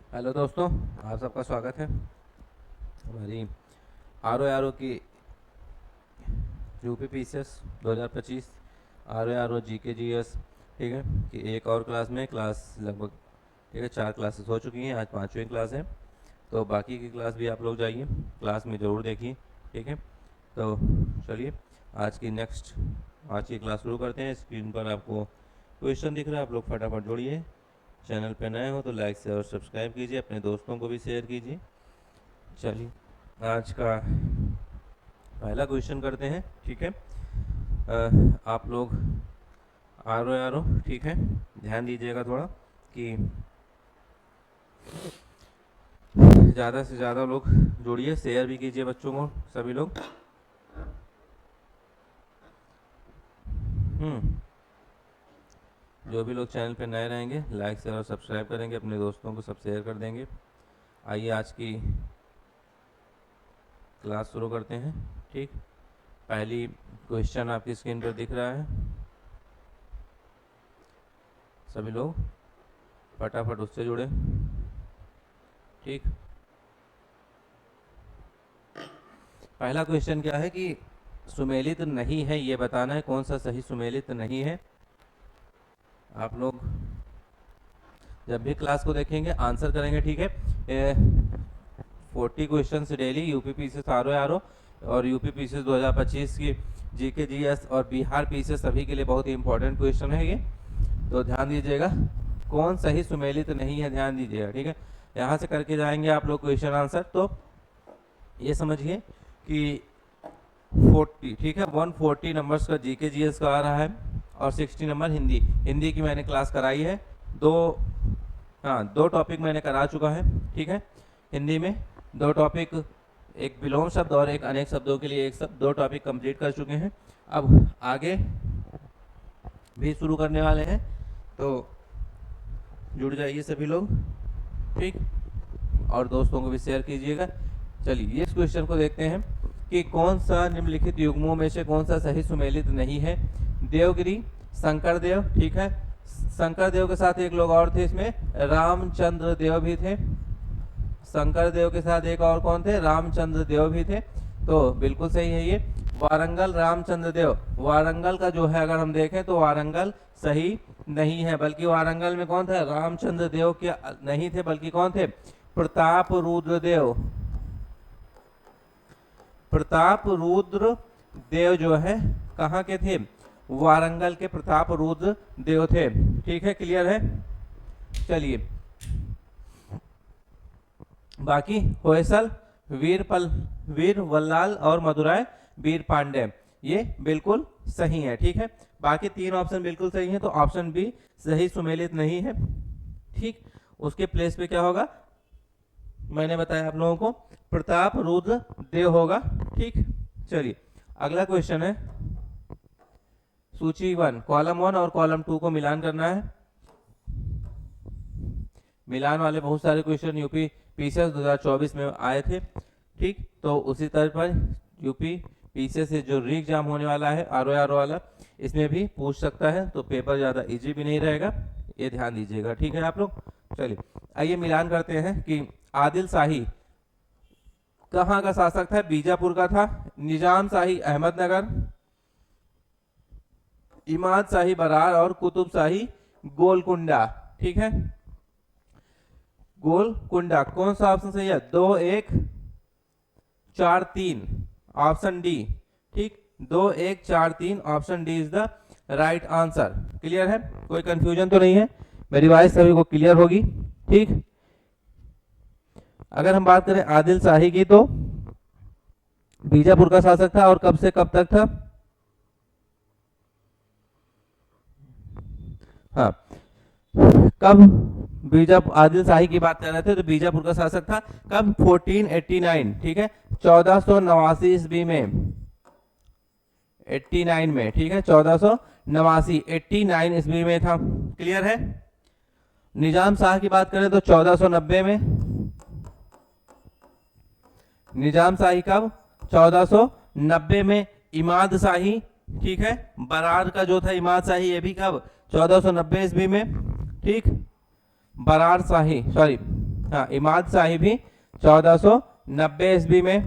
Hello दोस्तों, आप सबका स्वागत है हमारी आर ओ की यूपी पीसीएस 2025 आर ओ जी के जी एस। ठीक है कि एक और क्लास में क्लास लगभग ठीक है 4 क्लासेस हो चुकी हैं, आज 5वीं क्लास है। तो बाकी की क्लास भी आप लोग जाइए, क्लास में ज़रूर देखिए। ठीक है, तो चलिए आज की क्लास शुरू करते हैं। स्क्रीन पर आपको क्वेश्चन दिख रहा है, आप लोग फटाफट जोड़िए। चैनल पर नए हो तो लाइक से और सब्सक्राइब कीजिए, अपने दोस्तों को भी शेयर कीजिए। चलिए आज का पहला क्वेश्चन करते हैं। ठीक है, आप लोग आर ओ ठीक है, ध्यान दीजिएगा थोड़ा कि ज़्यादा से ज़्यादा लोग जोड़िए, शेयर भी कीजिए बच्चों को, सभी लोग। जो भी लोग चैनल पे नए रहेंगे लाइक शेयर और सब्सक्राइब करेंगे, अपने दोस्तों को सब शेयर कर देंगे। आइए आज की क्लास शुरू करते हैं। ठीक, पहली क्वेश्चन आपकी स्क्रीन पर दिख रहा है, सभी लोग फटाफट उससे जुड़े। ठीक, पहला क्वेश्चन क्या है कि सुमेलित नहीं है, ये बताना है कौन सा सही सुमेलित नहीं है। आप लोग जब भी क्लास को देखेंगे आंसर करेंगे। ठीक है, 40 question daily UP PCS R O और यूपी पीसीएस 2025 की जीके जीएस और बिहार पीसीएस सभी के लिए बहुत ही इंपॉर्टेंट क्वेश्चन है ये, तो ध्यान दीजिएगा कौन सही सुमेलित नहीं है, ध्यान दीजिएगा। ठीक है, यहाँ से करके जाएंगे आप लोग क्वेश्चन आंसर। तो ये समझिए कि 40 ठीक है 140 नंबर्स का जीके जीएस का आ रहा है और 60 नंबर हिंदी की मैंने क्लास कराई है। दो टॉपिक मैंने करा चुका है। ठीक है, हिंदी में 2 टॉपिक, एक विलोम शब्द और एक अनेक शब्दों के लिए एक शब्द, 2 टॉपिक कंप्लीट कर चुके हैं। अब आगे भी शुरू करने वाले हैं, तो जुड़ जाइए सभी लोग। ठीक, और दोस्तों को भी शेयर कीजिएगा। चलिए इस क्वेश्चन को देखते हैं कि कौन सा निम्नलिखित युग्मों में से कौन सा सही सुमेलित नहीं है। देवगिरी, शंकरदेव। ठीक है, शंकरदेव के साथ एक लोग और थे, इसमें रामचंद्र देव भी थे। शंकरदेव के साथ एक और कौन थे, रामचंद्र देव भी थे। तो बिल्कुल सही है ये। वारंगल रामचंद्र देव, वारंगल का जो है अगर हम देखें तो वारंगल सही नहीं है, बल्कि वारंगल में कौन था, रामचंद्र देव के नहीं थे, बल्कि कौन थे, प्रताप रुद्र देव। प्रताप रुद्र देव जो है कहाँ के थे, वारंगल के प्रताप रुद्र देव थे। ठीक है, क्लियर है। चलिए बाकी होयसल वीर वल्लाल और मदुराई वीर पांडे, ये बिल्कुल सही है। ठीक है, बाकी 3 ऑप्शन बिल्कुल सही है, तो ऑप्शन बी सही सुमेलित नहीं है। ठीक, उसके प्लेस पे क्या होगा, मैंने बताया आप लोगों को, प्रताप रुद्र देव होगा। ठीक, चलिए अगला क्वेश्चन है सूची 1, कॉलम 1 और कॉलम 2 को मिलान करना है। मिलान वाले बहुत सारे क्वेश्चन यूपी पीसीएस 2024 में आए थे। ठीक, तो उसी तरह पर यूपी पीसीएस से जो री एग्जाम होने वाला है आर वाला, इसमें भी पूछ सकता है, तो पेपर ज़्यादा इजी भी नहीं रहेगा, ये ध्यान दीजिएगा। ठीक है आप लोग, चलिए आइए मिलान करते हैं कि आदिल शाही कहाँ का शासक था, बीजापुर का था। निजाम शाही अहमदनगर, इमाद शाही बरार और कुतुब शाही गोलकुंडा। ठीक है, गोलकुंडा कौन सा ऑप्शन सही है, 2 1 4 3 ऑप्शन डी। ठीक, 2 1 4 3 option D is the right answer. Clear है, कोई कंफ्यूजन तो नहीं है, मेरी वॉइस सभी को क्लियर होगी। ठीक, अगर हम बात करें आदिल शाही की, तो बीजापुर का शासक था और कब से कब तक था, हाँ कब, आदिल शाही की बात कर रहे थे तो बीजापुर का शासक था कब, 1489। ठीक है, 1489 ईस्वी में, 89 में। ठीक है, 1489 89 ईस्वी में था। क्लियर है। निजाम शाह की बात करें तो 1490 में। निजाम शाही कब, 1490 में। इमाद शाही, ठीक है, बरार का जो था इमाद शाही, ये भी कब, 1490 ईस्वी में। ठीक, बरार शाही, सॉरी हाँ, इमाद शाही भी 1490 ईस्वी में।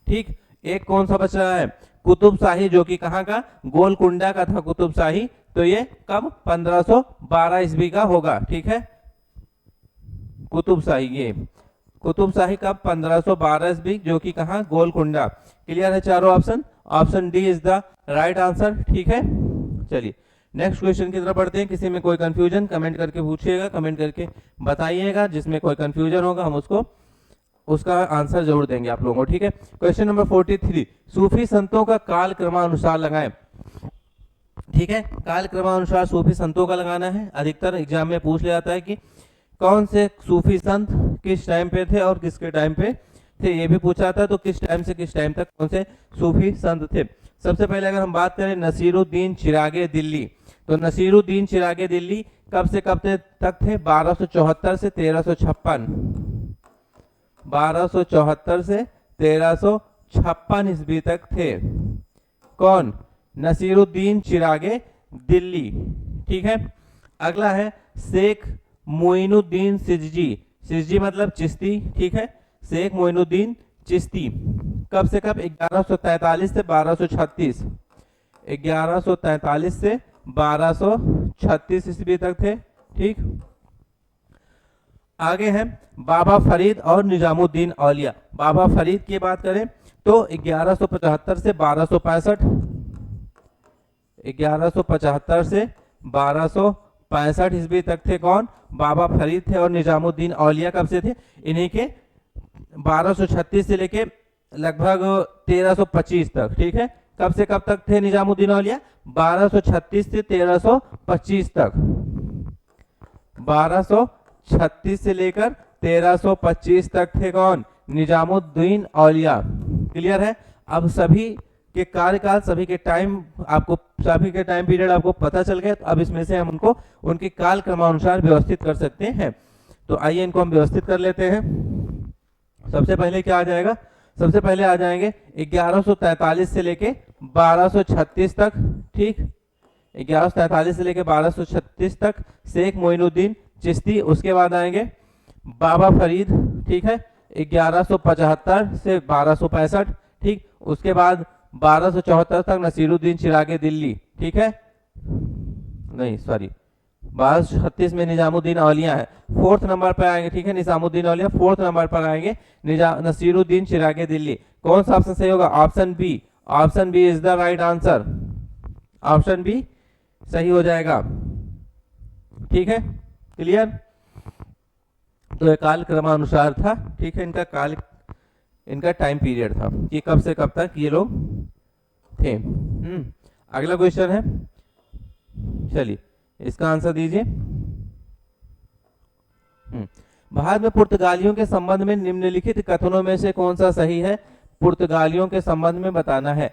ठीक, एक कौन सा बच रहा है, कुतुब शाही, जो कि कहाँ का, गोलकुंडा का था कुतुब शाही, तो ये कब, 1512 ईस्वी का होगा। ठीक है, कुतुब शाही, ये कुतुब शाही कब, 1512 ईस्वी, जो कि कहाँ, गोलकुंडा। क्लियर है चारों option, option D is the right answer. ठीक है, चलिए नेक्स्ट क्वेश्चन की तरफ बढ़ते हैं। किसी में कोई कंफ्यूजन कमेंट करके पूछिएगा, कमेंट करके बताइएगा, जिसमें कोई कंफ्यूजन होगा हम उसको उसका आंसर जरूर देंगे आप लोगों को। ठीक है, क्वेश्चन नंबर 43, सूफी संतों का काल क्रमानुसार लगाएं। ठीक है, काल क्रमानुसार सूफी संतों का लगाना है। अधिकतर एग्जाम में पूछ लिया जाता है कि कौन से सूफी संत किस टाइम पे थे और किसके टाइम पे थे, ये भी पूछा था। तो किस टाइम से किस टाइम तक कौन से सूफी संत थे। सबसे पहले अगर हम बात करें नसीरुद्दीन चिरागे दिल्ली, तो नसीरुद्दीन चिरागे दिल्ली कब से कब तक थे, 1274 से 1356, 1274 से 1356 ईस्वी तक थे। कौन, नसीरुद्दीन चिरागे दिल्ली। ठीक है, अगला है शेख मोइनुद्दीन सिजजी, सिजजी मतलब चिश्ती। ठीक है, शेख मोइनुद्दीन चिश्ती कब से कब, 1143 से 1236, 1143 से 1236 ईस्वी तक थे। ठीक, आगे है बाबा फरीद और निजामुद्दीन औलिया। बाबा फरीद की बात करें तो 1175 से 1265, 1175 से 1265 ईस्वी तक थे। कौन, बाबा फरीद थे। और निजामुद्दीन औलिया कब से थे, इन्हीं के 1236 से लेके लगभग 1325 तक। ठीक है, कब से कब तक थे निजामुद्दीन औलिया, 1236 से 1325 तक, 1236 से लेकर 1325 तक थे। कौन, निजामुद्दीन औलिया। क्लियर है, अब सभी के कार्यकाल, सभी के टाइम आपको, सभी के टाइम पीरियड आपको पता चल गया। तो अब इसमें से हम उनको उनके काल क्रमानुसार व्यवस्थित कर सकते हैं। तो आइए इनको हम व्यवस्थित कर लेते हैं। सबसे पहले क्या आ जाएगा, सबसे पहले आ जाएंगे 1143 से लेके 1236 तक। ठीक, 1143 से लेके 1236 तक शेख मोइनुद्दीन चिश्ती। उसके बाद आएंगे बाबा फरीद। ठीक है, 1175 से 1265। ठीक, उसके बाद 1274 तक नसीरुद्दीन चिरागे दिल्ली। ठीक है, नहीं सॉरी, 1236 में निजामुद्दीन औलिया है, फोर्थ नंबर पर आएंगे। ठीक है, निजामुद्दीन औलिया फोर्थ नंबर पर आएंगे, नसीरुद्दीन चिरागे दिल्ली। कौन सा ऑप्शन सही होगा, option B, option B is the right answer, option B सही हो जाएगा। ठीक है, क्लियर। तो ये काल क्रमानुसार था। ठीक है, इनका टाइम पीरियड था कि कब से कब तक ये लोग थे। अगला क्वेश्चन है, चलिए इसका आंसर दीजिए। भारत में पुर्तगालियों के संबंध में निम्नलिखित कथनों में से कौन सा सही है, पुर्तगालियों के संबंध में बताना है।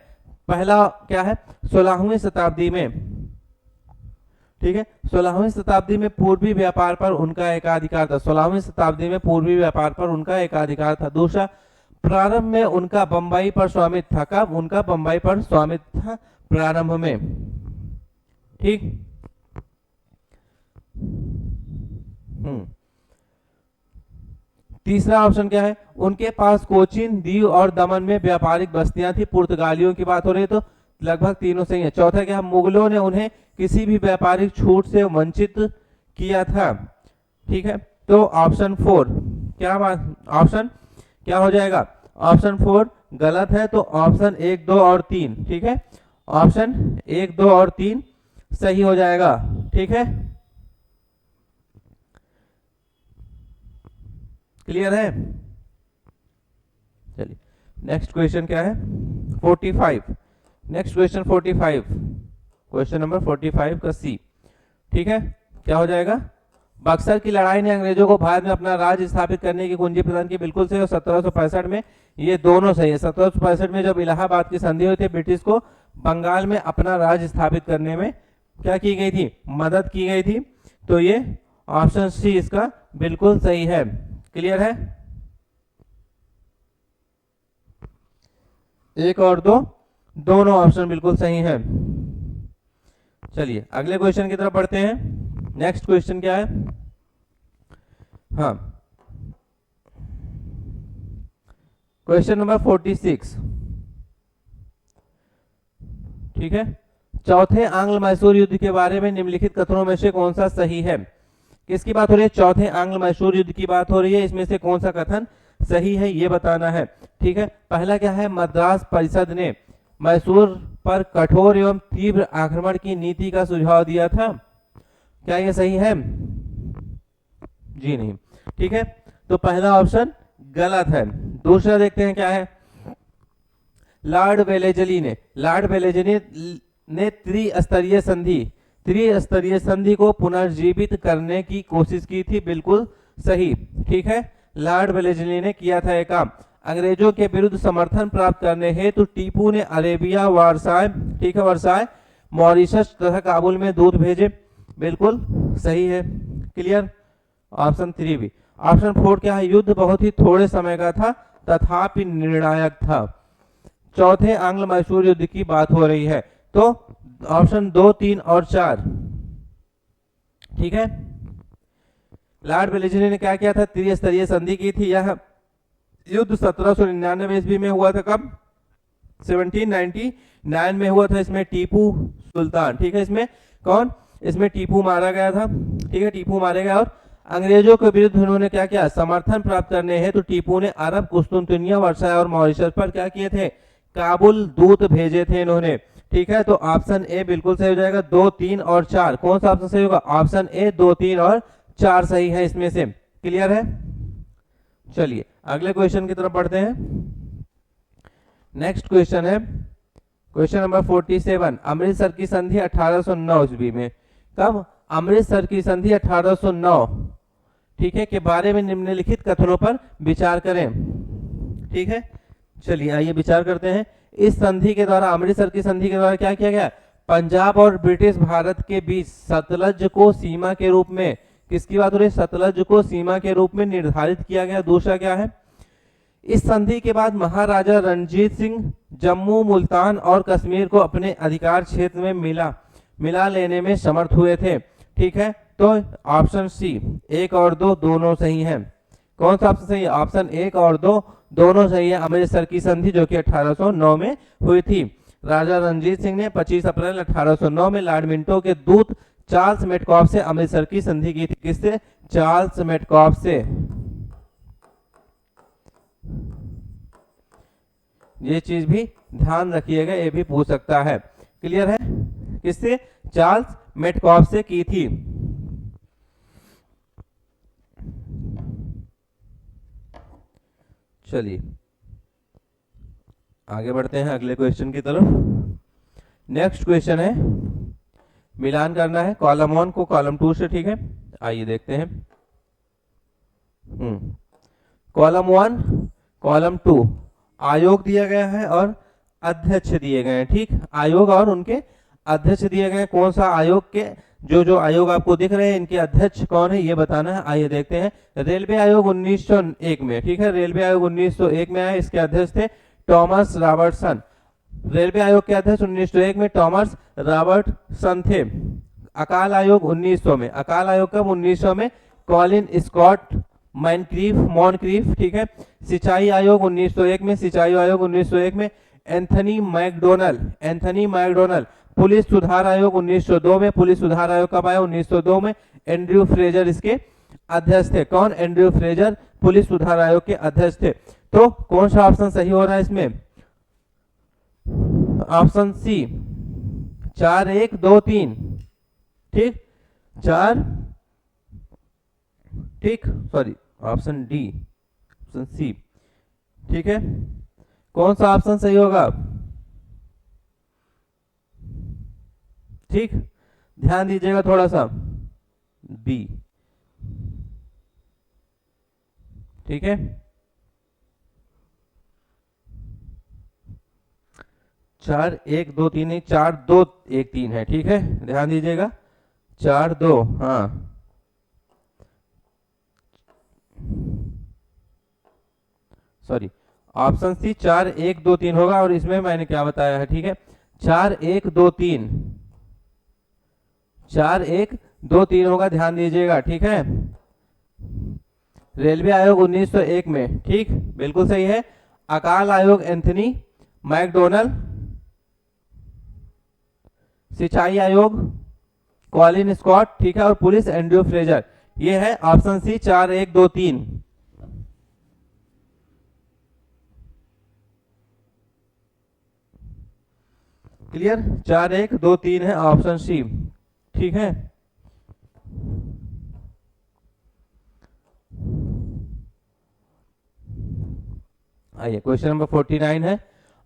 पहला क्या है, 16वीं शताब्दी में, ठीक है, 16वीं शताब्दी में पूर्वी व्यापार पर उनका एकाधिकार था। 16वीं शताब्दी में पूर्वी व्यापार पर उनका एकाधिकार था। दूसरा, प्रारंभ में उनका बंबई पर स्वामित्व था। कब, उनका बंबई पर स्वामित्व था प्रारंभ में। ठीक, तीसरा ऑप्शन क्या है, उनके पास कोचीन, दीव और दमन में व्यापारिक बस्तियां थी। पुर्तगालियों की बात हो रही है तो लगभग तीनों सही है। चौथा क्या, मुगलों ने उन्हें किसी भी व्यापारिक छूट से वंचित किया था। ठीक है, तो ऑप्शन 4 क्या बात, ऑप्शन क्या हो जाएगा, ऑप्शन 4 गलत है। तो ऑप्शन 1, 2 और 3, ठीक है, ऑप्शन 1, 2 और 3 सही हो जाएगा। ठीक है, क्लियर है। चलिए नेक्स्ट क्वेश्चन क्या है, 45। नेक्स्ट क्वेश्चन 45, क्वेश्चन नंबर 45 का सी। ठीक है, क्या हो जाएगा, बक्सर की लड़ाई ने अंग्रेजों को भारत में अपना राज्य स्थापित करने की कुंजी प्रदान की। बिल्कुल सही। और 1765 में, ये दोनों सही है। 1765 में जब इलाहाबाद की संधि हुई थी, ब्रिटिश को बंगाल में अपना राज्य स्थापित करने में क्या की गई थी, मदद की गई थी। तो ये ऑप्शन सी इसका बिल्कुल सही है। क्लियर है, 1 और 2 दोनों ऑप्शन बिल्कुल सही हैं। चलिए अगले क्वेश्चन की तरफ बढ़ते हैं। नेक्स्ट क्वेश्चन क्या है, हाँ क्वेश्चन नंबर 46, ठीक है। चौथे आंग्ल मैसूर युद्ध के बारे में निम्नलिखित कथनों में से कौन सा सही है? किसकी बात हो रही है? चौथे आंग्ल मैसूर युद्ध की बात हो रही है। इसमें से कौन सा कथन सही है ये बताना है, ठीक है। पहला क्या है? मद्रास परिषद ने मैसूर पर कठोर एवं तीव्र आक्रमण की नीति का सुझाव दिया था। क्या ये सही है? जी नहीं, ठीक है। तो पहला ऑप्शन गलत है। दूसरा देखते हैं क्या है। लॉर्ड वेलेजली ने त्रिस्तरीय संधि को पुनर्जीवित करने की कोशिश की थी। बिल्कुल सही, ठीक है। लॉर्ड वेलेजली ने किया था एक काम। अंग्रेजों के विरुद्ध समर्थन प्राप्त करने हेतु टीपू ने अरेबिया, वर्साय, ठीक है, वर्साय, मॉरिशस तथा काबुल में दूत भेजे। बिल्कुल सही है, क्लियर। ऑप्शन 3 भी। ऑप्शन 4 क्या है? युद्ध बहुत ही थोड़े समय का था तथापि निर्णायक था। चौथे आंग्ल मैसूर युद्ध की बात हो रही है, तो ऑप्शन 2, 3 और 4, ठीक है। लॉर्ड वेलेस्ली ने क्या किया था? त्रिस्तरीय संधि की थी। यह युद्ध 1799 ईस्वी में हुआ था। कब? 1799 में हुआ था। इसमें टीपू सुल्तान, ठीक है, इसमें कौन? इसमें टीपू मारा गया था, ठीक है, टीपू मारे गए। और अंग्रेजों के विरुद्ध उन्होंने क्या किया? समर्थन प्राप्त करने हैं तो टीपू ने अरब, कुस्तुनतुनिया, वर्साय और मॉरिशस पर क्या किए थे? काबुल दूत भेजे थे इन्होंने, ठीक है। तो ऑप्शन ए बिल्कुल सही हो जाएगा। 2, 3 और 4, कौन सा ऑप्शन सही होगा? ऑप्शन ए 2, 3 और 4 सही है इसमें से। क्लियर है? चलिए अगले क्वेश्चन की तरफ बढ़ते हैं। नेक्स्ट क्वेश्चन है क्वेश्चन नंबर 47। अमृतसर की संधि 1809 ईस्वी में। कब? अमृतसर की संधि 1809, ठीक है, के बारे में निम्नलिखित कथनों पर विचार करें, ठीक है। चलिए आइए विचार करते हैं। इस संधि के द्वारा, अमृतसर की संधि के द्वारा क्या किया गया? पंजाब और ब्रिटिश भारत के बीच सतलज को सीमा के रूप में, किसकी बात हो रही है? सतलज को सीमा के रूप में निर्धारित किया गया। दूसरा क्या है? इस संधि के बाद महाराजा रणजीत सिंह जम्मू, मुल्तान और कश्मीर को अपने अधिकार क्षेत्र में मिला लेने में समर्थ हुए थे, ठीक है। तो ऑप्शन सी 1 और 2 दोनों सही हैं। कौन सा ऑप्शन सही है? ऑप्शन 1 और 2 दोनों सही है। अमृतसर की संधि जो कि 1809 में हुई थी। राजा रणजीत सिंह ने 25 अप्रैल 1809 में लॉर्ड मिंटो के दूत चार्ल्स मेटकॉफ से अमृतसर की संधि की थी। किससे? चार्ल्स मेटकॉफ से। ये चीज भी ध्यान रखिएगा, ये भी पूछ सकता है। क्लियर है? किससे? चार्ल्स मेटकॉफ से की थी। चलिए आगे बढ़ते हैं अगले क्वेश्चन की तरफ। नेक्स्ट क्वेश्चन है, मिलान करना है कॉलम 1 को कॉलम 2 से, ठीक है। आइए देखते हैं। कॉलम 1 कॉलम 2 आयोग दिया गया है और अध्यक्ष दिए गए हैं, ठीक। आयोग और उनके अध्यक्ष दिए गए हैं। कौन सा आयोग के जो आयोग आपको दिख रहे हैं, इनके अध्यक्ष कौन है ये बताना है। आइए देखते हैं। रेलवे आयोग 1901 में, ठीक है, रेलवे आयोग 1901 में आया। इसके अध्यक्ष थे थॉमस रॉबर्टसन। रेलवे आयोग के अध्यक्ष 1901 में थॉमस रॉबर्टसन थे। अकाल आयोग 1900 में। अकाल आयोग कब? 1900 में। कॉलिन स्कॉट मॉनक्रीफ, ठीक है। सिंचाई आयोग 1901 में। सिंचाई आयोग 1901 में। Anthony McDonald. पुलिस सुधार आयोग 1902 में। पुलिस सुधार आयोग कब आया? 1902 में। एंड्रयू फ्रेजर इसके अध्यक्ष थे। कौन? एंड्रयू फ्रेजर पुलिस सुधार आयोग के अध्यक्ष थे। तो कौन सा ऑप्शन सही हो रहा है इसमें? ऑप्शन सी 4, 1, 2, 3, ठीक। 4, ठीक, sorry, option D, option C, ठीक है। कौन सा ऑप्शन सही होगा? ठीक, ध्यान दीजिएगा थोड़ा सा। बी, ठीक है। 4, 1, 2, 3 नहीं, 4, 2, 1, 3 है, ठीक है। ध्यान दीजिएगा। 4, 2, हाँ, सॉरी, ऑप्शन सी 4, 1, 2, 3 होगा। और इसमें मैंने क्या बताया है, ठीक है। 4, 1, 2, 3, 4, 1, 2, 3 होगा। ध्यान दीजिएगा, ठीक है। रेलवे आयोग 1901 में, ठीक, बिल्कुल सही है। अकाल आयोग एंथनी मैकडोनल, सिंचाई आयोग कॉलिन स्कॉट, ठीक है, और पुलिस एंड्रयू फ्रेजर। ये है ऑप्शन सी 4 1 2 3। क्लियर, 4 1 2 3 है ऑप्शन सी, ठीक है। आइए क्वेश्चन नंबर 49 है,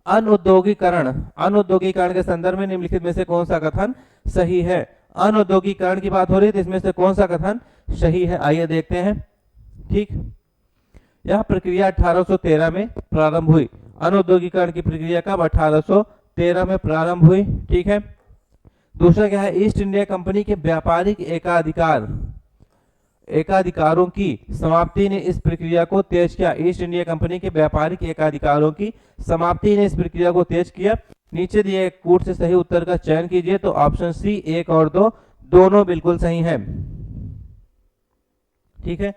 अनौद्योगिकरण, अनौद्योगिकरण के संदर्भ में निम्नलिखित में से कौन सा कथन सही है। अनौद्योगिकरण की बात हो रही है तो इसमें से कौन सा कथन सही है, आइए देखते हैं। ठीक, यह प्रक्रिया 1813 में प्रारंभ हुई। अनौद्योगिकरण की प्रक्रिया कब 1813 में प्रारंभ हुई, ठीक है। दूसरा क्या है, ईस्ट इंडिया कंपनी के व्यापारिक एकाधिकारों की समाप्ति ने इस प्रक्रिया को तेज किया। ईस्ट इंडिया कंपनी के व्यापारिक एकाधिकारों की समाप्ति ने इस प्रक्रिया को तेज किया। नीचे दिए कूट से सही उत्तर का चयन कीजिए, तो ऑप्शन सी 1 और 2 दोनों बिल्कुल सही है, ठीक है।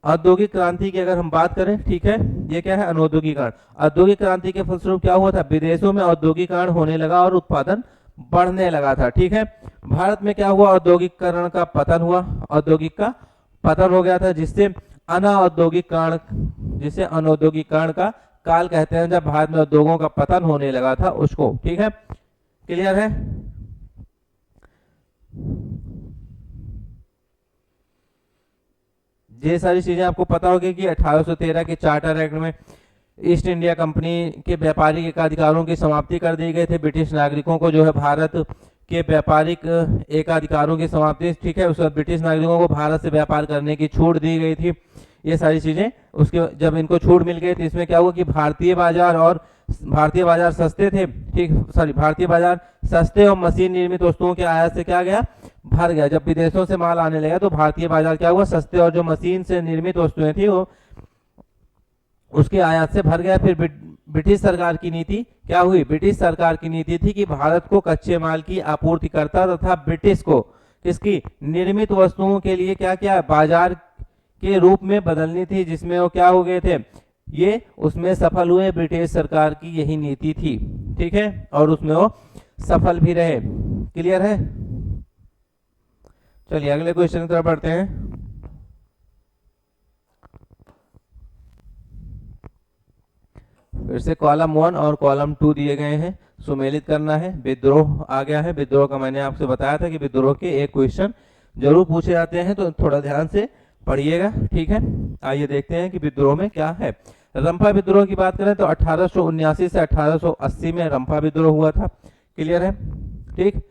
औद्योगिक क्रांति की अगर हम बात करें, ठीक है, ये क्या है, अनौद्योगिकरण। औद्योगिक क्रांति के फलस्वरूप क्या हुआ था, विदेशों में औद्योगिकरण होने लगा और उत्पादन बढ़ने लगा था, ठीक है। भारत में क्या हुआ, औद्योगिकरण का पतन हुआ, औद्योगिक का पतन हो गया था, जिससे अनौद्योगिकरण का काल कहते हैं, जब भारत में उद्योगों का पतन होने लगा था उसको, ठीक है। क्लियर है। ये सारी चीजें आपको पता होगी कि 1813 के चार्टर एक्ट में ईस्ट इंडिया कंपनी के व्यापारिक एकाधिकारों की समाप्ति कर दी गई थी। ब्रिटिश नागरिकों को जो है भारत के व्यापारिक एकाधिकारों की समाप्ति, ठीक है, उसके बाद ब्रिटिश नागरिकों को भारत से व्यापार करने की छूट दी गई थी। ये सारी चीजें उसके जब इनको छूट मिल गई तो इसमें क्या हुआ कि भारतीय बाजार सस्ते थे, ठीक, भारतीय बाजार सस्ते और मशीन निर्मित वस्तुओं के आयात से क्या गया, भर गया। जब विदेशों से माल आने लगा तो भारतीय बाजार क्या हुआ, सस्ते और जो मशीन से निर्मित वस्तुएं थी वो उसके आयात से भर गया। फिर ब्रिटिश सरकार की नीति क्या हुई, ब्रिटिश सरकार की नीति थी कि भारत को कच्चे माल की आपूर्तिकर्ता तथा ब्रिटिश को किसकी, निर्मित वस्तुओं के लिए क्या क्या बाजार के रूप में बदलनी थी, जिसमें वो क्या हो गए थे, ये उसमें सफल हुए। ब्रिटिश सरकार की यही नीति थी, ठीक है, और उसमें वो सफल भी रहे। क्लियर है। चलिए अगले क्वेश्चन की तरफ बढ़ते हैं। फिर से कॉलम 1 और कॉलम 2 दिए गए हैं, सुमेलित करना है। विद्रोह आ गया है, विद्रोह का मैंने आपसे बताया था कि विद्रोह के एक क्वेश्चन जरूर पूछे जाते हैं, तो थोड़ा ध्यान से पढ़िएगा, ठीक है। आइए देखते हैं कि विद्रोह में क्या है। रंपा विद्रोह की बात करें तो 1879 से 1880 में रंपा विद्रोह हुआ था। क्लियर है, ठीक।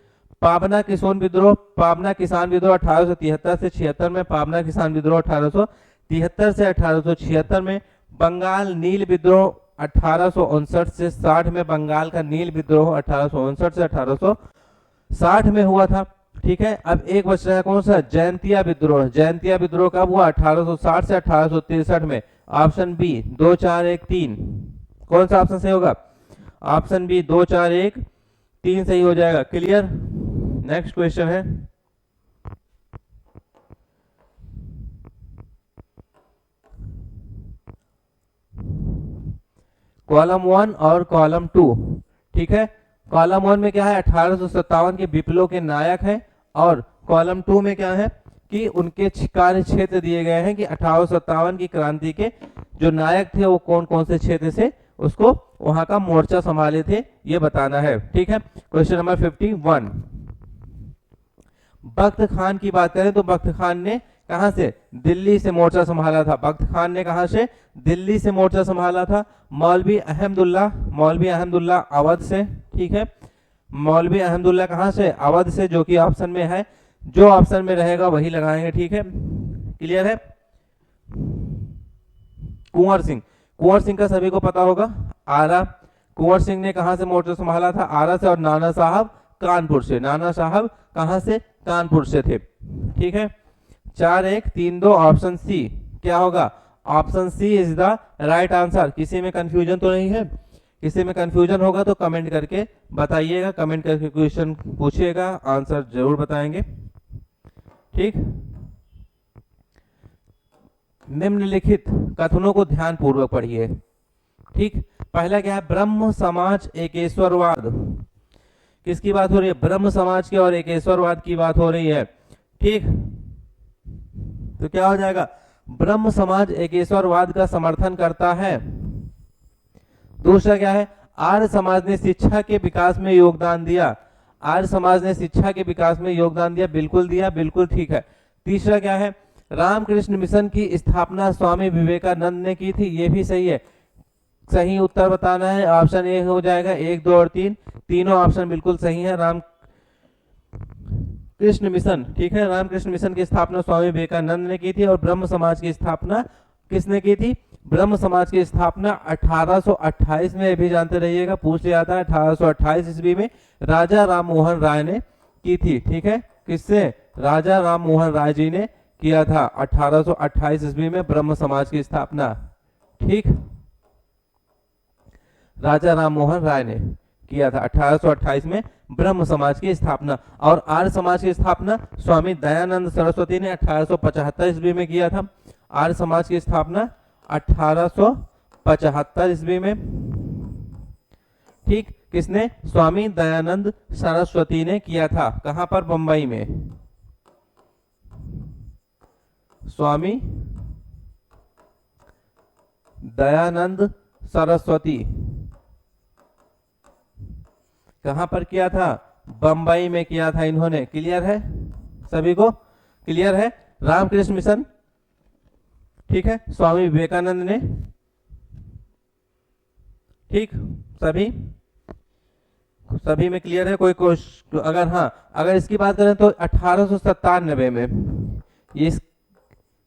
पाबना किसान विद्रोह 1873 से 76 में, पाबना किसान विद्रोह 1873 से 1876 में। बंगाल नील विद्रोह 1859 से 60 में, बंगाल का नील विद्रोह 1859 से 1860 में हुआ था, ठीक है। अब एक बच रहा है कौन सा, जयंतिया विद्रोह। जयंतिया विद्रोह कब हुआ, 1860 से 1863 में। ऑप्शन बी 2 4 1 3, कौन सा ऑप्शन सही होगा, ऑप्शन बी 2 4 1 3 सही हो जाएगा। क्लियर। नेक्स्ट क्वेश्चन है, कॉलम 1 और कॉलम 2, ठीक है। कॉलम 1 में क्या है, 1857 के विप्लव के नायक हैं, और कॉलम 2 में क्या है कि उनके कार्य क्षेत्र दिए गए हैं कि 1857 की क्रांति के जो नायक थे वो कौन कौन से क्षेत्र से उसको वहां का मोर्चा संभाले थे, ये बताना है, ठीक है। क्वेश्चन नंबर 51, बख्त खान की बात करें तो बख्त खान ने कहां से, दिल्ली से मोर्चा संभाला था। बख्त खान ने कहां से, दिल्ली से मोर्चा संभाला था। मौलवी अहमदुल्ला अवध से, ठीक है। मौलवी अहमदुल्ला कहां से, अवध से, जो कि ऑप्शन में है, जो ऑप्शन में रहेगा वही लगाएंगे, ठीक है। क्लियर है। कुंवर सिंह का सभी को पता होगा, आरा। कुंवर सिंह ने कहां से मोर्चा संभाला था, आरा से। और नाना साहब कानपुर से, नाना साहब कहां से, कानपुर से थे, ठीक है। 4 1 3 2, ऑप्शन सी क्या होगा, option C is the right answer. किसी में कंफ्यूजन तो नहीं है, किसी में कंफ्यूजन होगा तो कमेंट करके बताइएगा, कमेंट करके क्वेश्चन पूछिएगा, आंसर जरूर बताएंगे, ठीक। निम्नलिखित कथनों को ध्यान पूर्वक पढ़िए। ठीक, पहला क्या है, ब्रह्म समाज एकेश्वरवाद। किसकी बात हो रही है, ब्रह्म समाज की और एकेश्वरवाद की बात हो रही है। ठीक, तो क्या हो जाएगा, ब्रह्म समाज एकेश्वरवाद का समर्थन करता है। दूसरा क्या है, आर्य समाज ने शिक्षा के विकास में योगदान दिया। आर्य समाज ने शिक्षा के विकास में योगदान दिया, बिल्कुल ठीक है। तीसरा क्या है, रामकृष्ण मिशन की स्थापना स्वामी विवेकानंद ने की थी, ये भी सही है। सही उत्तर बताना है, ऑप्शन ए हो जाएगा, 1, 2 और 3, तीनों ऑप्शन बिल्कुल सही है। रामकृष्ण मिशन, ठीक है, रामकृष्ण मिशन की स्थापना स्वामी विवेकानंद ने की थी। और ब्रह्म समाज की स्थापना किसने की थी, ब्रह्म समाज की स्थापना 1828 में, भी जानते रहिएगा, पूछ लिया था, 1828 ईस्वी में राजा राम मोहन राय ने की थी। ठीक है, किससे, राजा राम मोहन राय जी ने किया था 1828 ईस्वी में ब्रह्म समाज की स्थापना। ठीक, राजा राम मोहन राय ने किया था 1828 में ब्रह्म समाज की स्थापना। और आर्य समाज की स्थापना स्वामी दयानंद सरस्वती ने 1875 ईस्वी में किया था। आर्य समाज की स्थापना 1875 ईस्वी में। ठीक, किसने, स्वामी दयानंद सरस्वती ने किया था, कहां पर, बंबई में। स्वामी दयानंद सरस्वती कहां पर किया था, बंबई में किया था इन्होंने। क्लियर है, सभी को क्लियर है। रामकृष्ण मिशन, ठीक है, स्वामी विवेकानंद ने। ठीक, सभी में क्लियर है। कोई अगर, हाँ, अगर इसकी बात करें तो 1897 में, ये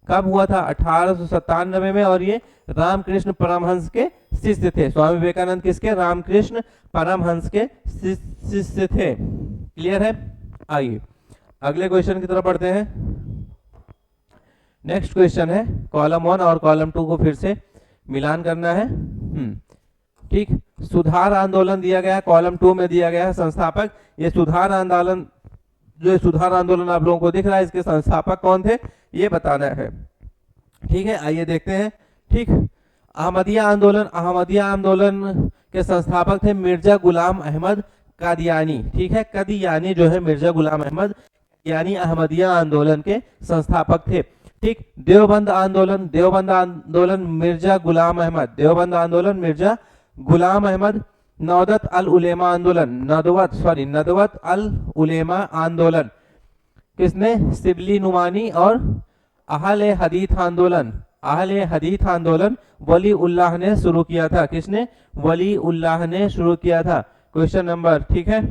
कब हुआ था, 1897 में। और ये रामकृष्ण परमहंस के शिष्य थे। स्वामी विवेकानंद किसके, रामकृष्ण परमहंस के शिष्य थे। क्लियर है, आइए अगले क्वेश्चन की तरफ बढ़ते हैं। नेक्स्ट क्वेश्चन है, कॉलम 1 और कॉलम 2 को फिर से मिलान करना है। ठीक, सुधार आंदोलन दिया गया है, कॉलम 2 में दिया गया है संस्थापक। ये सुधार आंदोलन, जो सुधार आंदोलन आप लोगों को दिख रहा है, इसके संस्थापक कौन थे ये बताना है। ठीक है, आइए देखते हैं। ठीक, अहमदिया आंदोलन के संस्थापक थे मिर्जा गुलाम अहमद कादियानी। ठीक है, कादियानी जो है मिर्जा गुलाम अहमद यानी अहमदिया आंदोलन के संस्थापक थे। ठीक, देवबंद आंदोलन मिर्जा गुलाम अहमद। नदवत अल उलेमा आंदोलन किसने, सिबली नुमानी। और अहले हदीथ आंदोलन वली उल्लाह ने शुरू किया था। किसने, वली उल्लाह ने शुरू किया था। क्वेश्चन नंबर, ठीक है,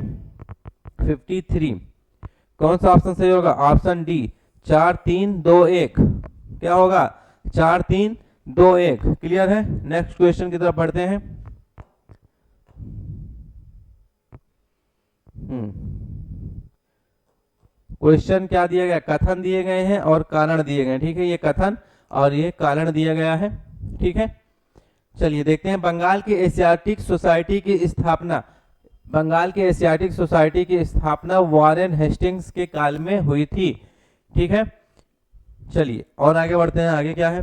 53, कौन सा ऑप्शन सही होगा, ऑप्शन डी, 4, 3, 2, 1। क्या होगा, 4, 3, 2, 1। क्लियर है, नेक्स्ट क्वेश्चन की तरफ बढ़ते हैं। क्वेश्चन क्या दिया गया, कथन दिए गए हैं और कारण दिए गए हैं। ठीक है, ये कथन और ये कारण दिया गया है। ठीक है, चलिए देखते हैं। बंगाल की एशियाटिक सोसाइटी की स्थापना वॉरेन हेस्टिंग्स के काल में हुई थी। ठीक है, चलिए और आगे बढ़ते हैं। आगे क्या है,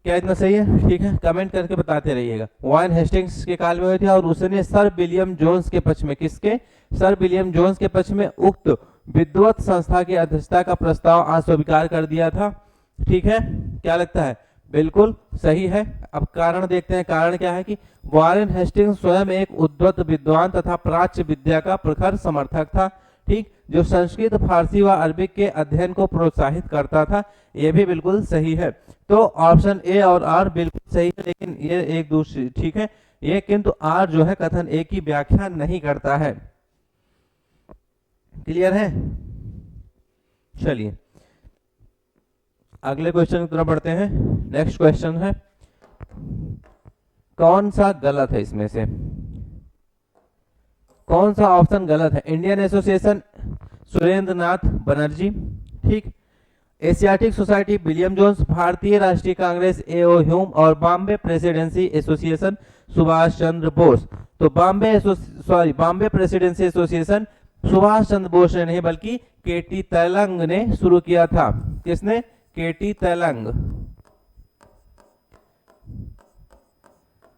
क्या इतना सही है, ठीक है, कमेंट करके बताते रहिएगा। वॉरेन हेस्टिंग्स के काल में हुई थी और उसने सर विलियम जोन्स के पक्ष में, किसके, सर विलियम जोन्स के पक्ष में उक्त विद्वत संस्था की अध्यक्षता का प्रस्ताव अस्वीकार कर दिया था। ठीक है, क्या लगता है, बिल्कुल सही है। अब कारण देखते हैं। कारण क्या है कि वॉरेन हेस्टिंग्स स्वयं एक उद्धत विद्वान तथा प्राच्य विद्या का प्रखर समर्थक था। ठीक, जो संस्कृत, फारसी व अरबिक के अध्ययन को प्रोत्साहित करता था। यह भी बिल्कुल सही है। तो ऑप्शन ए और आर बिल्कुल सही है, लेकिन ये एक दूसरी, ठीक है, ये किंतु आर जो है कथन ए की व्याख्या नहीं करता है। क्लियर है, चलिए अगले क्वेश्चन की तरफ बढ़ते हैं। नेक्स्ट क्वेश्चन है, कौन सा गलत है इसमें से, कौन सा ऑप्शन गलत है। इंडियन एसोसिएशन सुरेंद्र नाथ बनर्जी। ठीक, एशियाटिक सोसाइटी विलियम जोन्स, भारतीय राष्ट्रीय कांग्रेस ए.ओ. ह्यूम और बॉम्बे प्रेसिडेंसी एसोसिएशन सुभाष चंद्र बोस। तो बॉम्बे प्रेसिडेंसी एसोसिएशन सुभाष चंद्र बोस ने नहीं बल्कि केटी तैलंग ने शुरू किया था। किसने, केटी तैलंग।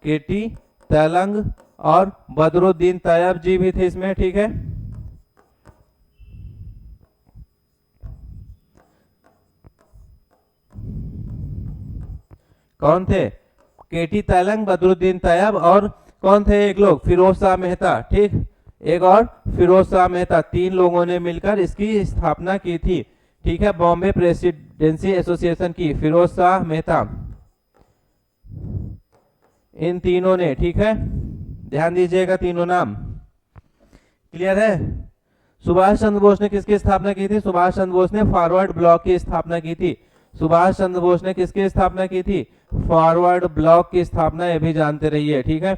केटी तेलंग और बदरुद्दीन तैयब जी भी थे इसमें, ठीक है। कौन थे? केटी तेलंग, बदरुद्दीन तैयब और कौन थे एक लोग? फिरोज शाह मेहता, ठीक। एक और फिरोज शाह मेहता, तीन लोगों ने मिलकर इसकी स्थापना की थी, ठीक है, बॉम्बे प्रेसिडेंसी एसोसिएशन की, फिरोज शाह मेहता, इन तीनों ने, ठीक है, ध्यान दीजिएगा तीनों नाम। क्लियर है? सुभाष चंद्र बोस ने किसकी स्थापना की थी? सुभाष चंद्र बोस ने फॉरवर्ड ब्लॉक की स्थापना की थी। सुभाष चंद्र बोस ने किसकी स्थापना की थी? फॉरवर्ड ब्लॉक की स्थापना, ये भी जानते रहिए, ठीक है,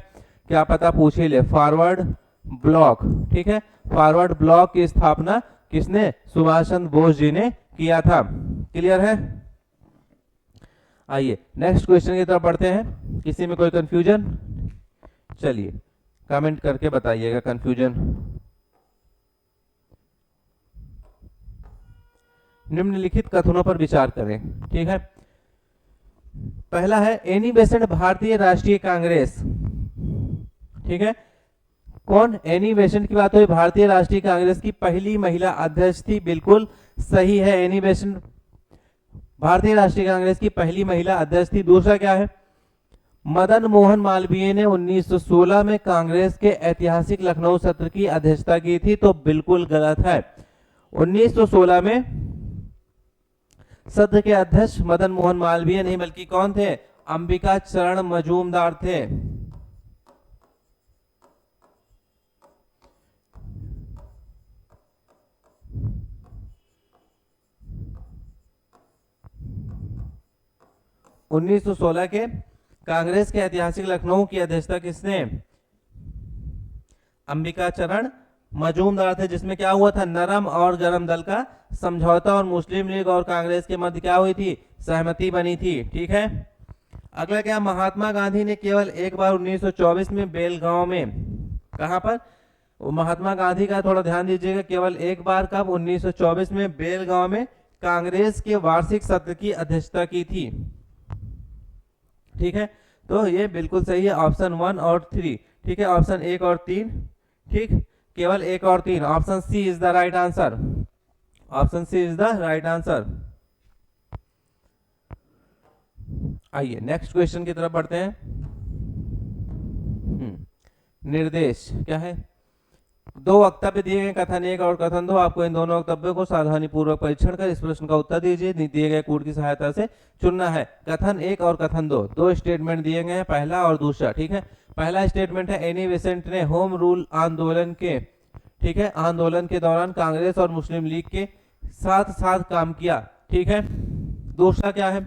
क्या पता पूछ ही ले। फॉरवर्ड ब्लॉक, ठीक है, फॉरवर्ड ब्लॉक की स्थापना किसने? सुभाष चंद्र बोस जी ने किया था। क्लियर है? आइए नेक्स्ट क्वेश्चन की तरफ बढ़ते हैं। किसी में कोई कंफ्यूजन? चलिए कमेंट करके बताइएगा कंफ्यूजन। निम्नलिखित कथनों पर विचार करें, ठीक है। पहला है एनी बेसेंट भारतीय राष्ट्रीय कांग्रेस, ठीक है। कौन? एनी बेसेंट की बात हुई, भारतीय राष्ट्रीय कांग्रेस की पहली महिला अध्यक्ष थी, बिल्कुल सही है। एनी बेसेंट भारतीय राष्ट्रीय कांग्रेस की पहली महिला अध्यक्ष थी। दूसरा क्या है? मदन मोहन मालवीय ने 1916 में कांग्रेस के ऐतिहासिक लखनऊ सत्र की अध्यक्षता की थी, तो बिल्कुल गलत है। 1916 में सत्र के अध्यक्ष मदन मोहन मालवीय नहीं बल्कि कौन थे? अंबिका चरण मजूमदार थे। उन्नीस सौ 16 के कांग्रेस के ऐतिहासिक लखनऊ की अध्यक्षता किसने? अंबिका चरण मजूमदार थे, जिसमें क्या हुआ था? नरम और गरम दल का समझौता और मुस्लिम लीग और कांग्रेस के मध्य क्या हुई थी? सहमति बनी थी, ठीक है। अगला क्या? महात्मा गांधी ने केवल एक बार 1924 में बेलगांव में, कहां पर? महात्मा गांधी का थोड़ा ध्यान दीजिएगा, केवल एक बार, कब? 1924 में बेलगांव में कांग्रेस के वार्षिक सत्र की अध्यक्षता की थी, ठीक है। तो ये बिल्कुल सही है, ऑप्शन 1 और 3, ठीक है, ऑप्शन 1 और 3, ठीक, केवल 1 और 3, option C is the right answer, option C is the right answer. आइए नेक्स्ट क्वेश्चन की तरफ बढ़ते हैं। निर्देश क्या है? दो वक्तव्य दिए गए, कथन 1 और कथन 2। आपको इन दोनों वक्तव्यों को सावधानी पूर्वक परीक्षण कर इस प्रश्न का उत्तर दीजिए, दिए गए कोड की सहायता से चुनना है। कथन 1 और कथन 2, दो स्टेटमेंट दिए गए हैं, पहला और दूसरा, ठीक है। पहला स्टेटमेंट है एनी बेसेंट ने होम रूल आंदोलन के, ठीक है, आंदोलन के दौरान कांग्रेस और मुस्लिम लीग के साथ साथ काम किया, ठीक है। दूसरा क्या है?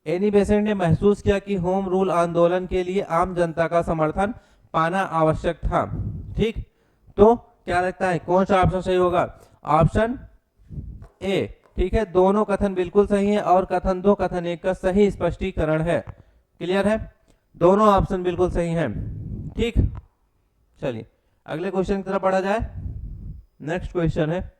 एनी बेसेंट ने महसूस किया कि होम रूल आंदोलन के लिए आम जनता का समर्थन पाना आवश्यक था, ठीक। तो क्या लगता है कौन सा ऑप्शन सही होगा? ऑप्शन ए, ठीक है, दोनों कथन बिल्कुल सही है और कथन 2 कथन 1 का सही स्पष्टीकरण है। क्लियर है? दोनों ऑप्शन बिल्कुल सही हैं, ठीक। चलिए अगले क्वेश्चन की तरफ बढ़ा जाए। नेक्स्ट क्वेश्चन है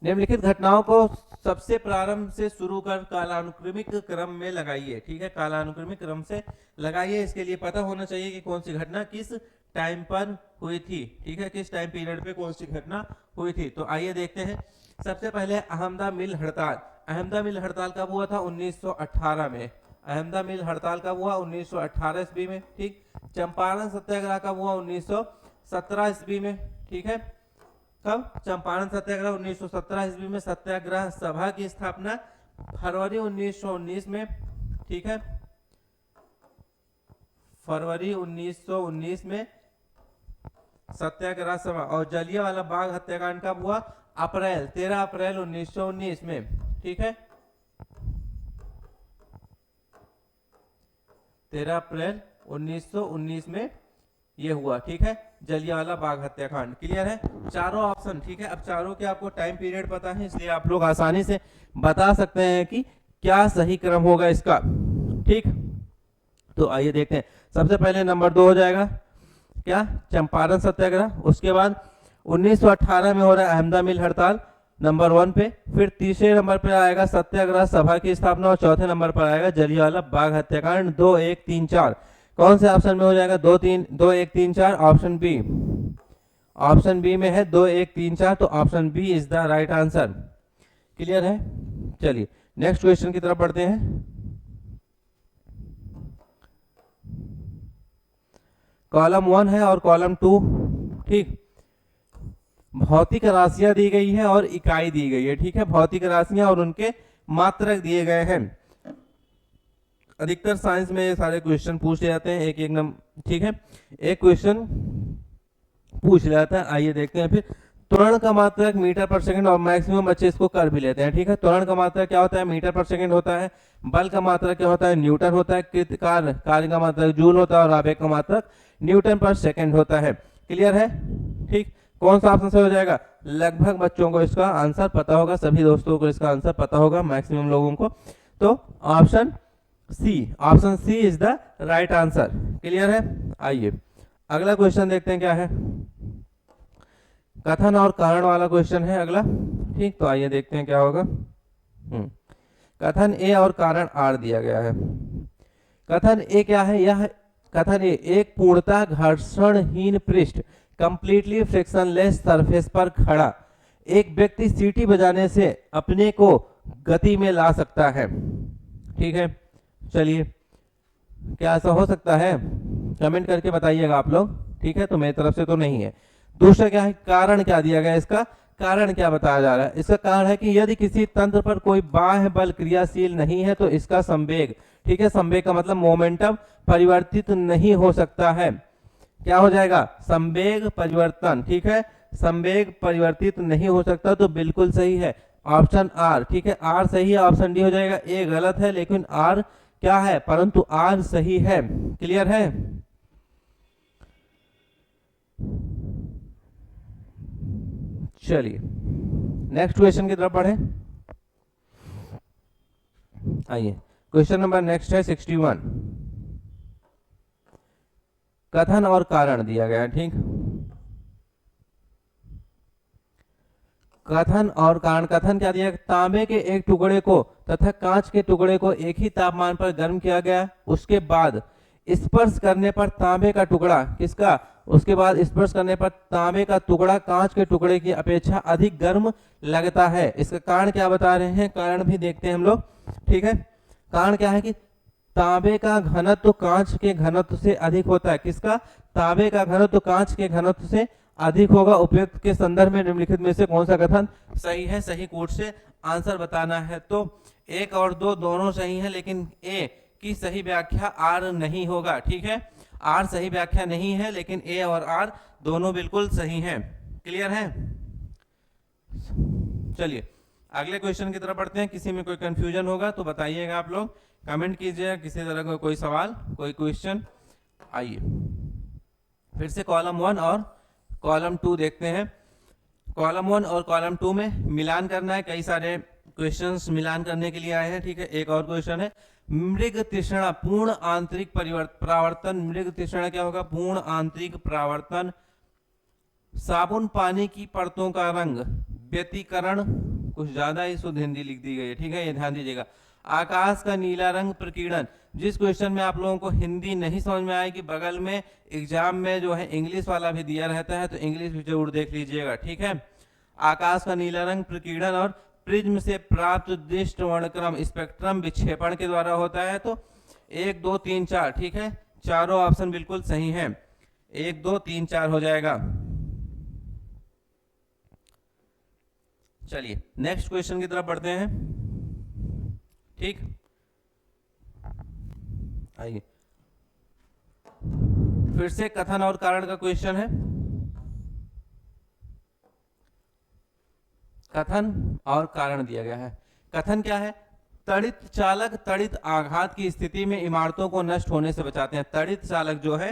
निम्नलिखित घटनाओं को सबसे प्रारंभ से शुरू कर कालानुक्रमिक क्रम में लगाइए, ठीक है, कालानुक्रमिक क्रम से लगाइए। इसके लिए पता होना चाहिए कि कौन सी घटना किस टाइम पर हुई थी, ठीक है, किस टाइम पीरियड पे कौन सी घटना हुई थी। तो आइए देखते हैं। सबसे पहले अहमदा मिल हड़ताल। अहमदा मिल हड़ताल कब हुआ था? 1918 में। अहमदा मिल हड़ताल कब हुआ? 1918 ईस्वी में, ठीक। चंपारण सत्याग्रह कब हुआ? 1917 ईस्वी में, ठीक है। कब? चंपारण सत्याग्रह 1917 ईस्वी में। सत्याग्रह सभा की स्थापना फरवरी 1919 में, ठीक है, फरवरी 1919 में सत्याग्रह सभा। और जलियांवाला बाग हत्याकांड कब हुआ? अप्रैल 13 अप्रैल 1919 में, ठीक है, 13 अप्रैल 1919 में ये हुआ, ठीक है, जलियांवाला बाग हत्याकांड। क्लियर है? चारों ऑप्शन, ठीक है। अब चारों के आपको टाइम पीरियड पता है, इसलिए आप लोग आसानी से बता सकते हैं कि क्या सही क्रम होगा इसका, ठीक। तो आइए देखते हैं। सबसे पहले नंबर 2 हो जाएगा क्या, चंपारण सत्याग्रह। उसके बाद 1918 में हो रहा है अहमदा मिल हड़ताल नंबर 1 पे। फिर तीसरे नंबर पर आएगा सत्याग्रह सभा की स्थापना और चौथे नंबर पर आएगा जलियांवाला बाग हत्याकांड। 2, 1, 3, 4 कौन से ऑप्शन में हो जाएगा, 2, 1, 3, 4 ऑप्शन बी। ऑप्शन बी में है 2, 1, 3, 4, तो option B is the right answer. Clear है। चलिए नेक्स्ट क्वेश्चन की तरफ बढ़ते हैं। कॉलम 1 है और कॉलम 2, ठीक। भौतिक राशियां दी गई है और इकाई दी गई है, ठीक है। भौतिक राशियां और उनके मात्रक दिए गए हैं। अधिकतर साइंस में ये सारे क्वेश्चन पूछ जाते हैं, एक एक नंबर, ठीक है। एक क्वेश्चन पूछ जाता है, आइए देखते हैं। फिर त्वरण का मात्रक मीटर पर सेकंड और मैक्सिमम बच्चे इसको कर भी लेते हैं, ठीक है। त्वरण का मात्रक क्या होता है, मीटर पर सेकंड होता है। बल का मात्रक क्या होता है, न्यूटन होता है। कृतकार कार्य का मात्रक जूल होता है और आवेग का मात्रक न्यूटन पर सेकंड होता है। क्लियर है, ठीक। कौन सा ऑप्शन सही हो जाएगा, लगभग बच्चों को इसका आंसर पता होगा, सभी दोस्तों को इसका आंसर पता होगा, मैक्सिमम लोगों को। तो option C is the right answer. Clear है। आइए अगला क्वेश्चन देखते हैं क्या है। कथन और कारण वाला क्वेश्चन है अगला, ठीक। तो आइए देखते हैं क्या होगा। कथन ए और कारण आर दिया गया है। कथन ए क्या है, यह कथन ए एक पूर्णतः घर्षणहीन पृष्ठ कंप्लीटली फ्रिक्शनलेस सरफेस पर खड़ा एक व्यक्ति सीटी बजाने से अपने को गति में ला सकता है, ठीक है। चलिए क्या ऐसा हो सकता है, कमेंट करके बताइएगा आप लोग, ठीक है। तो मेरी तरफ से तो नहीं है। दूसरा क्या है, कारण क्या दिया गया है, इसका कारण क्या बताया जा रहा है। इसका कारण है कि यदि किसी तंत्र पर कोई बाह्य बल क्रियाशील नहीं है तो इसका संवेग, ठीक है, संवेग का मतलब मोमेंटम परिवर्तित नहीं हो सकता है। क्या हो जाएगा, संवेग परिवर्तन, ठीक है, संवेग परिवर्तित नहीं हो सकता। तो बिल्कुल सही है ऑप्शन आर, ठीक है। आर सही है, ऑप्शन डी हो जाएगा। ए गलत है लेकिन आर क्या है, परंतु आर सही है। क्लियर है। चलिए नेक्स्ट क्वेश्चन की तरफ बढ़े। आइए क्वेश्चन नंबर नेक्स्ट है 61। कथन और कारण दिया गया है, ठीक। कथन और कारण। कथन क्या दिया, तांबे के एक टुकड़े को तथा कांच के टुकड़े को एक ही तापमान पर गर्म किया गया, उसके बाद स्पर्श करने पर तांबे का टुकड़ा किसका, उसके बाद स्पर्श करने पर तांबे का टुकड़ा कांच के टुकड़े की अपेक्षा अधिक गर्म लगता है। इसका कारण क्या बता रहे हैं, कारण भी देखते हैं हम लोग, ठीक है। कारण क्या है कि तांबे का घनत्व कांच के घनत्व से अधिक होता है। किसका, तांबे का घनत्व कांच के घनत्व से अधिक होगा। उपयुक्त के संदर्भ में निम्नलिखित में से कौन सा कथन सही है, सही कोड से आंसर बताना है। तो 1 और 2 दोनों सही है, लेकिन ए की सही व्याख्या आर नहीं होगा, ठीक है। आर सही व्याख्या नहीं है, लेकिन ए और आर दोनों बिल्कुल सही हैं। क्लियर है। चलिए अगले क्वेश्चन की तरफ बढ़ते हैं। किसी में कोई कंफ्यूजन होगा तो बताइएगा, आप लोग कमेंट कीजिएगा, किसी तरह का कोई सवाल, कोई क्वेश्चन। आइए फिर से कॉलम 1 और कॉलम 2 देखते हैं। कॉलम 1 और कॉलम 2 में मिलान करना है। कई सारे क्वेश्चंस मिलान करने के लिए आए हैं, ठीक है। एक और क्वेश्चन है, मृग तृष्णा पूर्ण आंतरिक परावर्तन। मृग तृष्णा क्या होगा, पूर्ण आंतरिक परावर्तन। साबुन पानी की परतों का रंग व्यतिकरण, कुछ ज्यादा ही शुद्ध हिंदी लिख दी गई है, ठीक है, ये ध्यान दीजिएगा। आकाश का नीला रंग प्रकीर्णन। जिस क्वेश्चन में आप लोगों को हिंदी नहीं समझ में आएगी, बगल में एग्जाम में जो है इंग्लिश वाला भी दिया रहता है, तो इंग्लिश भी जरूर देख लीजिएगा, ठीक है। आकाश का नीला रंग प्रकीर्णन और प्रिज्म से प्राप्त दृष्ट वर्णक्रम स्पेक्ट्रम विक्षेपण के द्वारा होता है। तो 1, 2, 3, 4, ठीक है, चारों ऑप्शन बिल्कुल सही हैं। 1, 2, 3, 4 हो जाएगा। चलिए नेक्स्ट क्वेश्चन की तरफ बढ़ते हैं, ठीक। आइए फिर से कथन और कारण का क्वेश्चन है। कथन और कारण दिया गया है। कथन क्या है, तड़ित चालक तड़ित आघात की स्थिति में इमारतों को नष्ट होने से बचाते हैं। तड़ित चालक जो है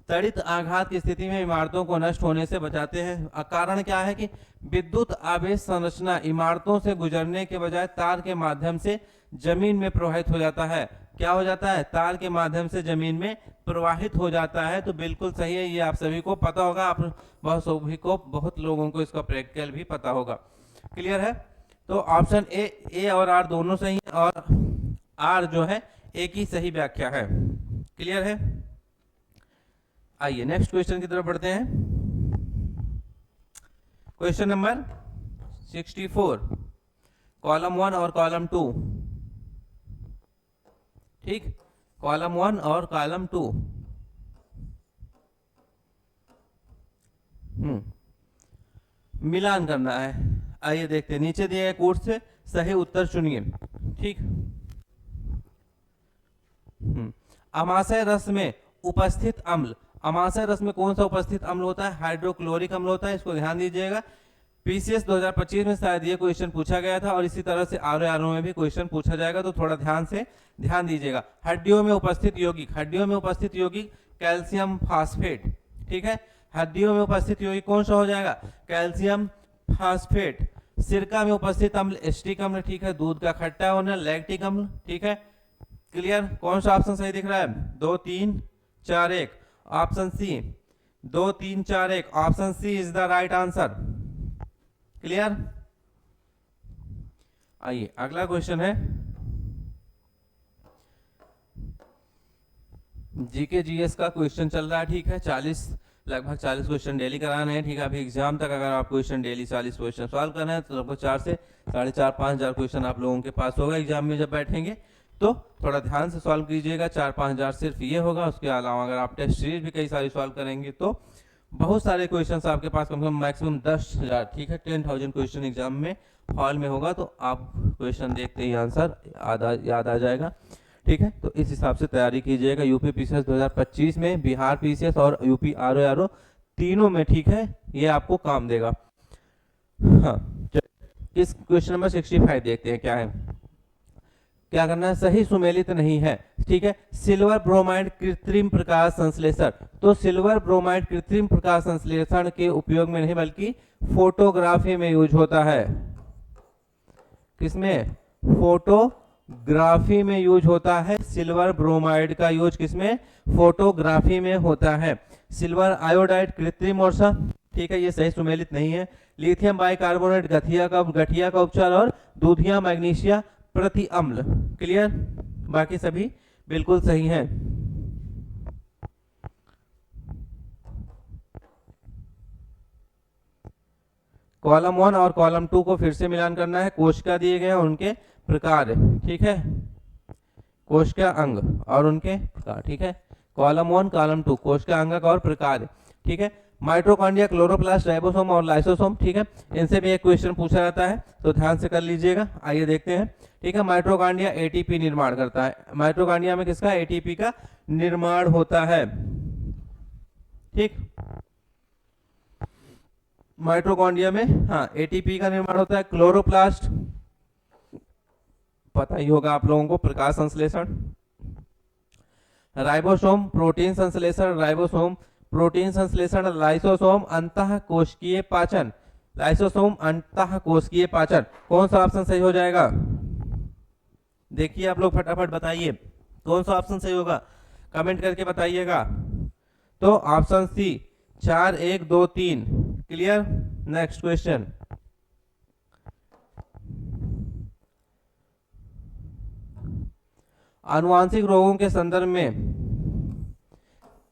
तड़ित आघात की स्थिति में इमारतों को नष्ट होने से बचाते हैं। कारण क्या है कि विद्युत आवेश संरचना इमारतों से गुजरने के बजाय तार के माध्यम से जमीन में प्रवाहित हो जाता है। क्या हो जाता है, तार के माध्यम से जमीन में प्रवाहित हो जाता है। तो बिल्कुल सही है, ये आप सभी को पता होगा, आप बहुत लोगों को इसका प्रैक्टिकल भी पता होगा। क्लियर है? तो ऑप्शन ए और आर दोनों सही है, और आर जो है एक ही सही व्याख्या है। क्लियर है? आइए नेक्स्ट क्वेश्चन की तरफ बढ़ते हैं। क्वेश्चन नंबर 64, कॉलम 1 और कॉलम 2। ठीक, कॉलम 1 और कॉलम 2। मिलान करना है। आइए देखते हैं, नीचे दिए गए कोड से सही उत्तर चुनिए। ठीक, अमाशय रस में उपस्थित अम्ल, अमाशय रस में कौन सा उपस्थित अम्ल होता है, हाइड्रोक्लोरिक अम्ल होता है। इसको ध्यान दीजिएगा, पीसीएस 2025 में शायद ये क्वेश्चन पूछा गया था, और इसी तरह से आरओ में भी क्वेश्चन पूछा जाएगा, तो थोड़ा ध्यान से ध्यान दीजिएगा। हड्डियों में उपस्थित यौगिक, हड्डियों में उपस्थित यौगिक कैल्शियम फास्फेट। ठीक है, हड्डियों में उपस्थित यौगिक कौन सा हो जाएगा, कैल्शियम फास्फेट। सिरका में उपस्थित अम्ल एस्टिक अम्ल। ठीक है, दूध का खट्टा होना लैक्टिक अम्ल। ठीक है, क्लियर? कौन सा ऑप्शन सही दिख रहा है, 2 3 4 1, option C 2 3 4 1, option C is the right answer. Clear? आइए अगला क्वेश्चन है, जीके जीएस का क्वेश्चन चल रहा है। ठीक है, लगभग 40 क्वेश्चन डेली कराने हैं। ठीक है, अभी एग्जाम तक अगर आप क्वेश्चन डेली 40 क्वेश्चन सॉल्व कर रहे हैं, तो लगभग 4 से 4.5 5 हज़ार क्वेश्चन आप लोगों के पास होगा एग्जाम में जब बैठेंगे। तो थोड़ा ध्यान से सॉल्व कीजिएगा, 4-5 हज़ार सिर्फ ये होगा। उसके अलावा अगर आप टेस्ट सीरीज भी कई सारी सॉल्व करेंगे तो बहुत सारे क्वेश्चंस आपके पास कम से कम मैक्सिमम 10,000, ठीक है, 10,000 क्वेश्चन एग्जाम में हॉल में होगा। तो आप क्वेश्चन देखते ही आंसर याद आ जाएगा। ठीक है, तो इस हिसाब से तैयारी कीजिएगा। यूपी पीसीएस 2025 में, बिहार पीसीएस और यूपी आरओ तीनों में, ठीक है, ये आपको काम देगा। हाँ, इस क्वेश्चन नंबर 65 देखते हैं क्या है। क्या करना है, सही सुमेलित नहीं है। ठीक है, सिल्वर ब्रोमाइड कृत्रिम प्रकाश संश्लेषण। तो सिल्वर ब्रोमाइड कृत्रिम प्रकाश संश्लेषण के उपयोग में नहीं बल्कि फोटोग्राफी में यूज होता है। किसमें, फोटोग्राफी में यूज होता है। सिल्वर ब्रोमाइड का यूज किसमें, फोटोग्राफी में होता है। सिल्वर आयोडाइड कृत्रिम और सा, ठीक है, ये सही सुमेलित नहीं है। लिथियम बाइकार्बोनेट गठिया का उपचार, और दूधिया मैग्नीशिया प्रति अम्ल। क्लियर? बाकी सभी बिल्कुल सही हैं। कॉलम 1 और कॉलम 2 को फिर से मिलान करना है। कोशिका दिए गए हैं, उनके प्रकार, ठीक है, कोशिका अंग और उनके प्रकार। ठीक है, कॉलम 1 कॉलम 2, कोशिका अंग और प्रकार। ठीक है, माइटोकॉन्ड्रिया, क्लोरोप्लास्ट, राइबोसोम और लाइसोसोम। ठीक है, इनसे भी एक क्वेश्चन पूछा जाता है, तो ध्यान से कर लीजिएगा। आइए देखते हैं। ठीक है, माइटोकॉन्ड्रिया एटीपी निर्माण करता है। माइटोकॉन्ड्रिया में किसका, एटीपी का निर्माण होता है। ठीक, माइटोकॉन्ड्रिया में हाँ एटीपी का निर्माण होता है। क्लोरोप्लास्ट पता ही होगा आप लोगों को, प्रकाश संश्लेषण। राइबोसोम प्रोटीन संश्लेषण, राइबोसोम प्रोटीन संश्लेषण। लाइसोसोम अंतःकोशिकीय पाचन, लाइसोसोम अंतःकोशिकीय पाचन। कौन सा ऑप्शन सही हो जाएगा, देखिए आप लोग फटाफट बताइए कौन सा ऑप्शन सही होगा, कमेंट करके बताइएगा। तो option C 4 1 2 3। Clear? Next question, आनुवांशिक रोगों के संदर्भ में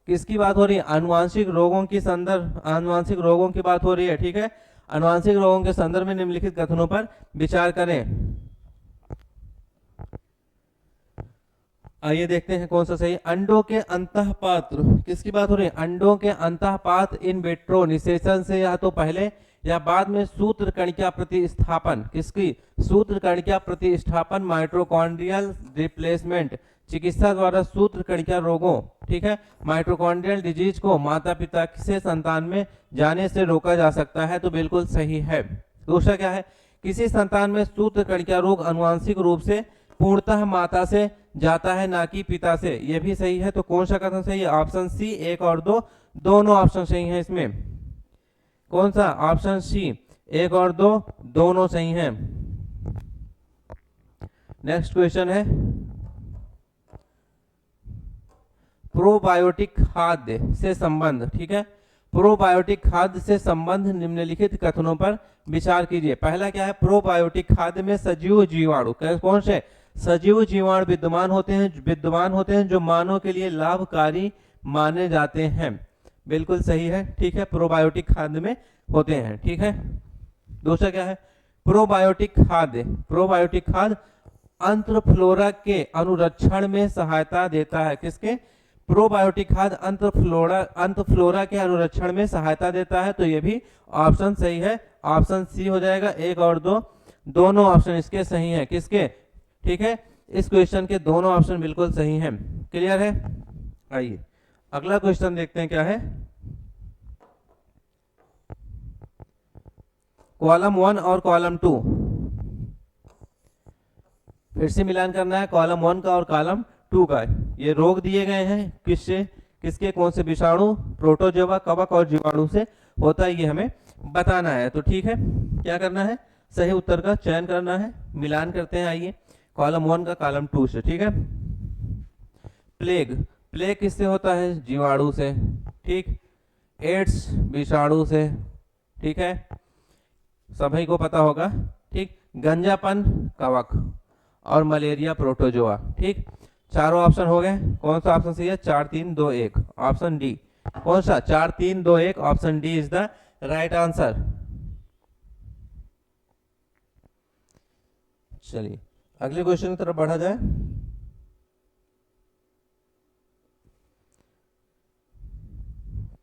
किसकी बात हो रही है, आनुवांशिक रोगों की आनुवांशिक रोगों की बात हो रही है। ठीक है, आनुवांशिक रोगों के संदर्भ में निम्नलिखित कथनों पर विचार करें। आइए देखते हैं कौन सा सही। अंडों के अंतःपात्र, किसकी बात हो रही है, अंडों के अंतःपात इन विट्रो निषेचन से या तो पहले या बाद में सूत्र कणिका प्रतिस्थापन, किसकी, सूत्र कणिका प्रतिस्थापन, माइटोकॉन्ड्रियल रिप्लेसमेंट, चिकित्सा द्वारा सूत्र कणिका रोगों, ठीक है, माइटोकॉन्ड्रियल डिजीज को माता पिता से संतान में जाने से रोका जा सकता है। तो बिल्कुल सही है। दूसरा क्या है, किसी संतान में सूत्र कणिका रोग आनुवांशिक रूप से पूर्णतः माता से जाता है ना कि पिता से, यह भी सही है। तो कौन सा कथन सही है, ऑप्शन सी 1 और 2 दोनों ऑप्शन सही हैं। इसमें कौन सा, ऑप्शन सी 1 और 2 दोनों सही हैं। नेक्स्ट क्वेश्चन है, प्रोबायोटिक खाद्य से संबंध, ठीक है, प्रोबायोटिक खाद्य से संबंध निम्नलिखित कथनों पर विचार कीजिए। पहला क्या है, प्रोबायोटिक खाद्य में सजीव जीवाणु, कौन से सजीव जीवाणु विद्यमान होते हैं जो मानव के लिए लाभकारी माने जाते हैं। बिल्कुल सही है, ठीक है, प्रोबायोटिक खाद्य में होते हैं, ठीक है। दूसरा क्या है, प्रोबायोटिक खाद्य अंतर्फ्लोरा के अनुरक्षण में सहायता देता है। किसके, प्रोबायोटिक खाद्य अंतर्फ्लोरा के अनुरक्षण में सहायता देता है, तो ये भी ऑप्शन सही है, ऑप्शन सी हो जाएगा। एक और दो, दोनों ऑप्शन इसके सही हैं। किसके, ठीक है, इस क्वेश्चन के दोनों ऑप्शन बिल्कुल सही हैं। क्लियर है। आइए अगला क्वेश्चन देखते हैं क्या है। कॉलम 1 और कॉलम 2 फिर से मिलान करना है, कॉलम 1 का और कॉलम 2 का। ये रोग दिए गए हैं किससे, किसके, कौन से विषाणु, प्रोटोजोआ, कवक और जीवाणु से होता है, ये हमें बताना है। तो ठीक है, क्या करना है, सही उत्तर का चयन करना है। मिलान करते हैं, आइए कॉलम 1 का कॉलम 2 से, ठीक है। प्लेग किससे होता है, जीवाणु से, ठीक। एड्स विषाणु से, ठीक है, सभी को पता होगा, ठीक। गंजापन कवक और मलेरिया प्रोटोजोआ, ठीक। चारों ऑप्शन हो गए। कौन सा ऑप्शन सही है, 4 3 2 1, ऑप्शन डी। कौन सा, 4 3 2 1, option D is the right answer. चलिए अगले क्वेश्चन की तरफ बढ़ा जाए।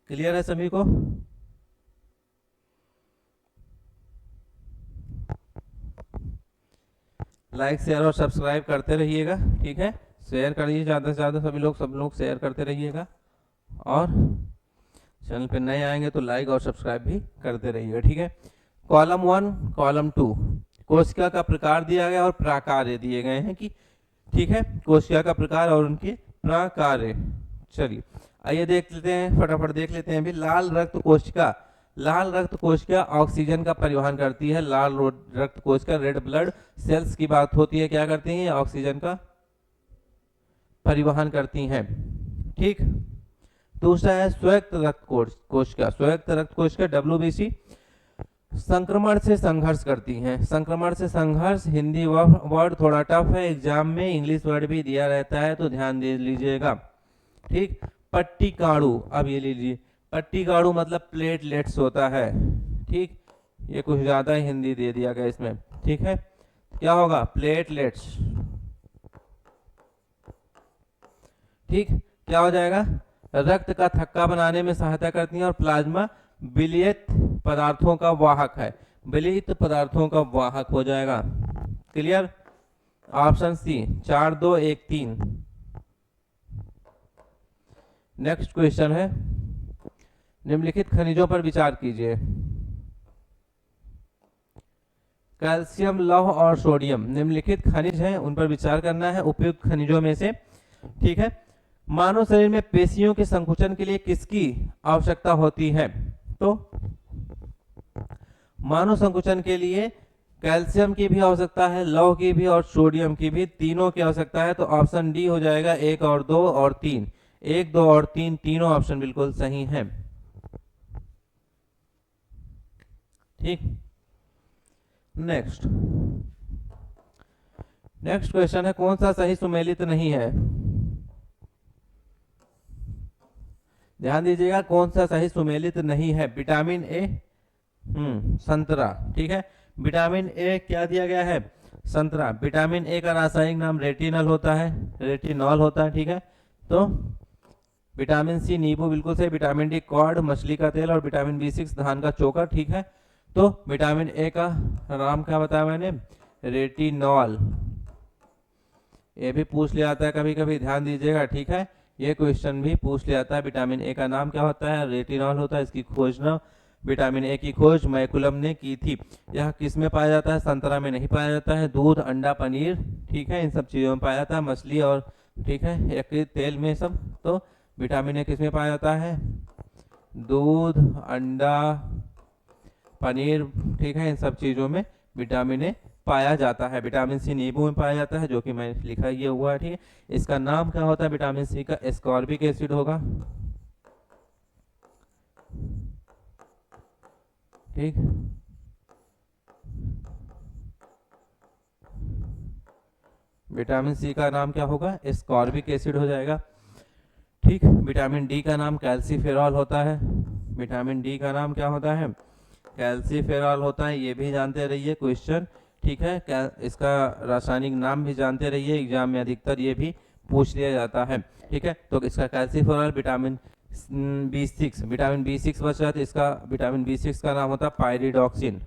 क्लियर है सभी को। लाइक शेयर और सब्सक्राइब करते रहिएगा, ठीक है। शेयर करिए ज़्यादा से ज़्यादा, सब लोग शेयर करते रहिएगा, और चैनल पे नए आएंगे तो लाइक और सब्सक्राइब भी करते रहिएगा, ठीक है। कॉलम 1 कॉलम 2 कोशिका का प्रकार दिया गया और प्राकार्य दिए गए हैं कि, ठीक है, कोशिका का प्रकार और उनके प्राकार्य। चलिए आइए देख लेते हैं, फटाफट देख लेते हैं। अभी लाल रक्त कोशिका ऑक्सीजन का परिवहन करती है। लाल रक्त कोशिका, रेड ब्लड सेल्स की बात होती है, क्या करती हैं, ऑक्सीजन का परिवहन करती हैं, ठीक। दूसरा है स्वायत्त रक्त कोशिका WBC संक्रमण से संघर्ष करती हैं। संक्रमण से संघर्ष हिंदी वर्ड थोड़ा टफ है, एग्जाम में इंग्लिश वर्ड भी दिया रहता है, तो ध्यान दे लीजिएगा, ठीक। पट्टिकाणु, अब ये लीजिए, पट्टिकाणु मतलब प्लेटलेट्स होता है, ठीक। ये कुछ ज्यादा हिंदी दे दिया गया इसमें, ठीक है। क्या होगा, प्लेटलेट्स, ठीक। क्या हो जाएगा, रक्त का थक्का बनाने में सहायता करती हैं, और प्लाज्मा विलियत पदार्थों का वाहक है, विलियत पदार्थों का वाहक हो जाएगा। Clear, option C, 4 2 1 3। Next question है, निम्नलिखित खनिजों पर विचार कीजिए। कैल्शियम, लौह और सोडियम निम्नलिखित खनिज हैं, उन पर विचार करना है, उपयुक्त खनिजों में से, ठीक है। मानव शरीर में पेशियों के संकुचन के लिए किसकी आवश्यकता होती है, तो मानव संकुचन के लिए कैल्शियम की भी आवश्यकता है, लौह की भी और सोडियम की भी, तीनों की आवश्यकता है। तो ऑप्शन डी हो जाएगा, 1 और 2 और 3, 1 2 और 3 तीनों ऑप्शन बिल्कुल सही हैं, ठीक। नेक्स्ट क्वेश्चन है, कौन सा सही सुमेलित नहीं है, ध्यान दीजिएगा, कौन सा सही सुमेलित नहीं है। विटामिन ए, संतरा, ठीक है। विटामिन ए क्या दिया गया है, संतरा। विटामिन ए का रासायनिक नाम रेटिनॉल होता है, ठीक है। तो विटामिन सी नींबू, बिल्कुल सही। विटामिन डी कॉर्ड, मछली का तेल, और विटामिन B6 धान का चोकर, ठीक है। तो विटामिन ए का नाम क्या बताया मैंने, रेटिनॉल। ये भी पूछ लिया जाता है कभी कभी, ध्यान दीजिएगा, ठीक है। ये क्वेश्चन भी पूछ लिया जाता है, विटामिन ए का नाम क्या होता है, रेटिनॉल होता है। इसकी खोज ना, विटामिन ए की खोज मैकुलम ने की थी। यह किस में पाया जाता है, संतरा में नहीं पाया जाता है, दूध, अंडा, पनीर, ठीक है, इन सब चीजों में पाया जाता है, मछली और, ठीक है, यकृत, तेल में सब। तो विटामिन ए किस में पाया जाता है, दूध, अंडा, पनीर, ठीक है, इन सब चीजों में विटामिन ए पाया जाता है। विटामिन सी नींबू में पाया जाता है, जो कि मैं लिखा ये हुआ है, ठीक है। इसका नाम क्या होता है विटामिन सी का? एस्कॉर्बिक एसिड होगा, ठीक। विटामिन सी का नाम क्या होगा? एस्कॉर्बिक एसिड हो जाएगा, ठीक। विटामिन डी का नाम कैल्सीफेरॉल होता है। विटामिन डी का नाम क्या होता है? कैल्सीफेरॉल होता है, ये भी जानते रहिए क्वेश्चन, ठीक है। इसका रासायनिक नाम भी जानते रहिए, एग्जाम में अधिकतर ये भी पूछ लिया जाता है, ठीक है। तो इसका calciferol vitamin B6, vitamin B6 बचा, तो इसका विटामिन B6 का नाम होता है पायरिडॉक्सिन।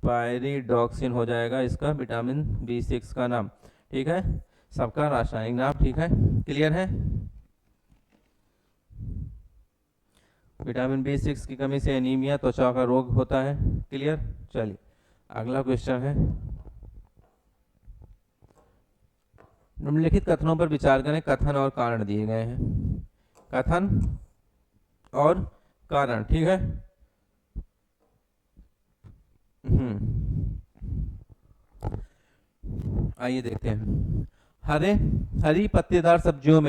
पायरिडॉक्सिन हो जाएगा इसका विटामिन B6 का नाम, ठीक है। सबका रासायनिक नाम, ठीक है। क्लियर है? विटामिन B6 की कमी से एनीमिया, त्वचा का रोग होता है। क्लियर? चलिए अगला क्वेश्चन है, निम्नलिखित कथनों पर विचार करें। कथन और कारण दिए गए हैं, कथन और कारण, ठीक है। आइए देखते हैं। हरी पत्तेदार सब्जियों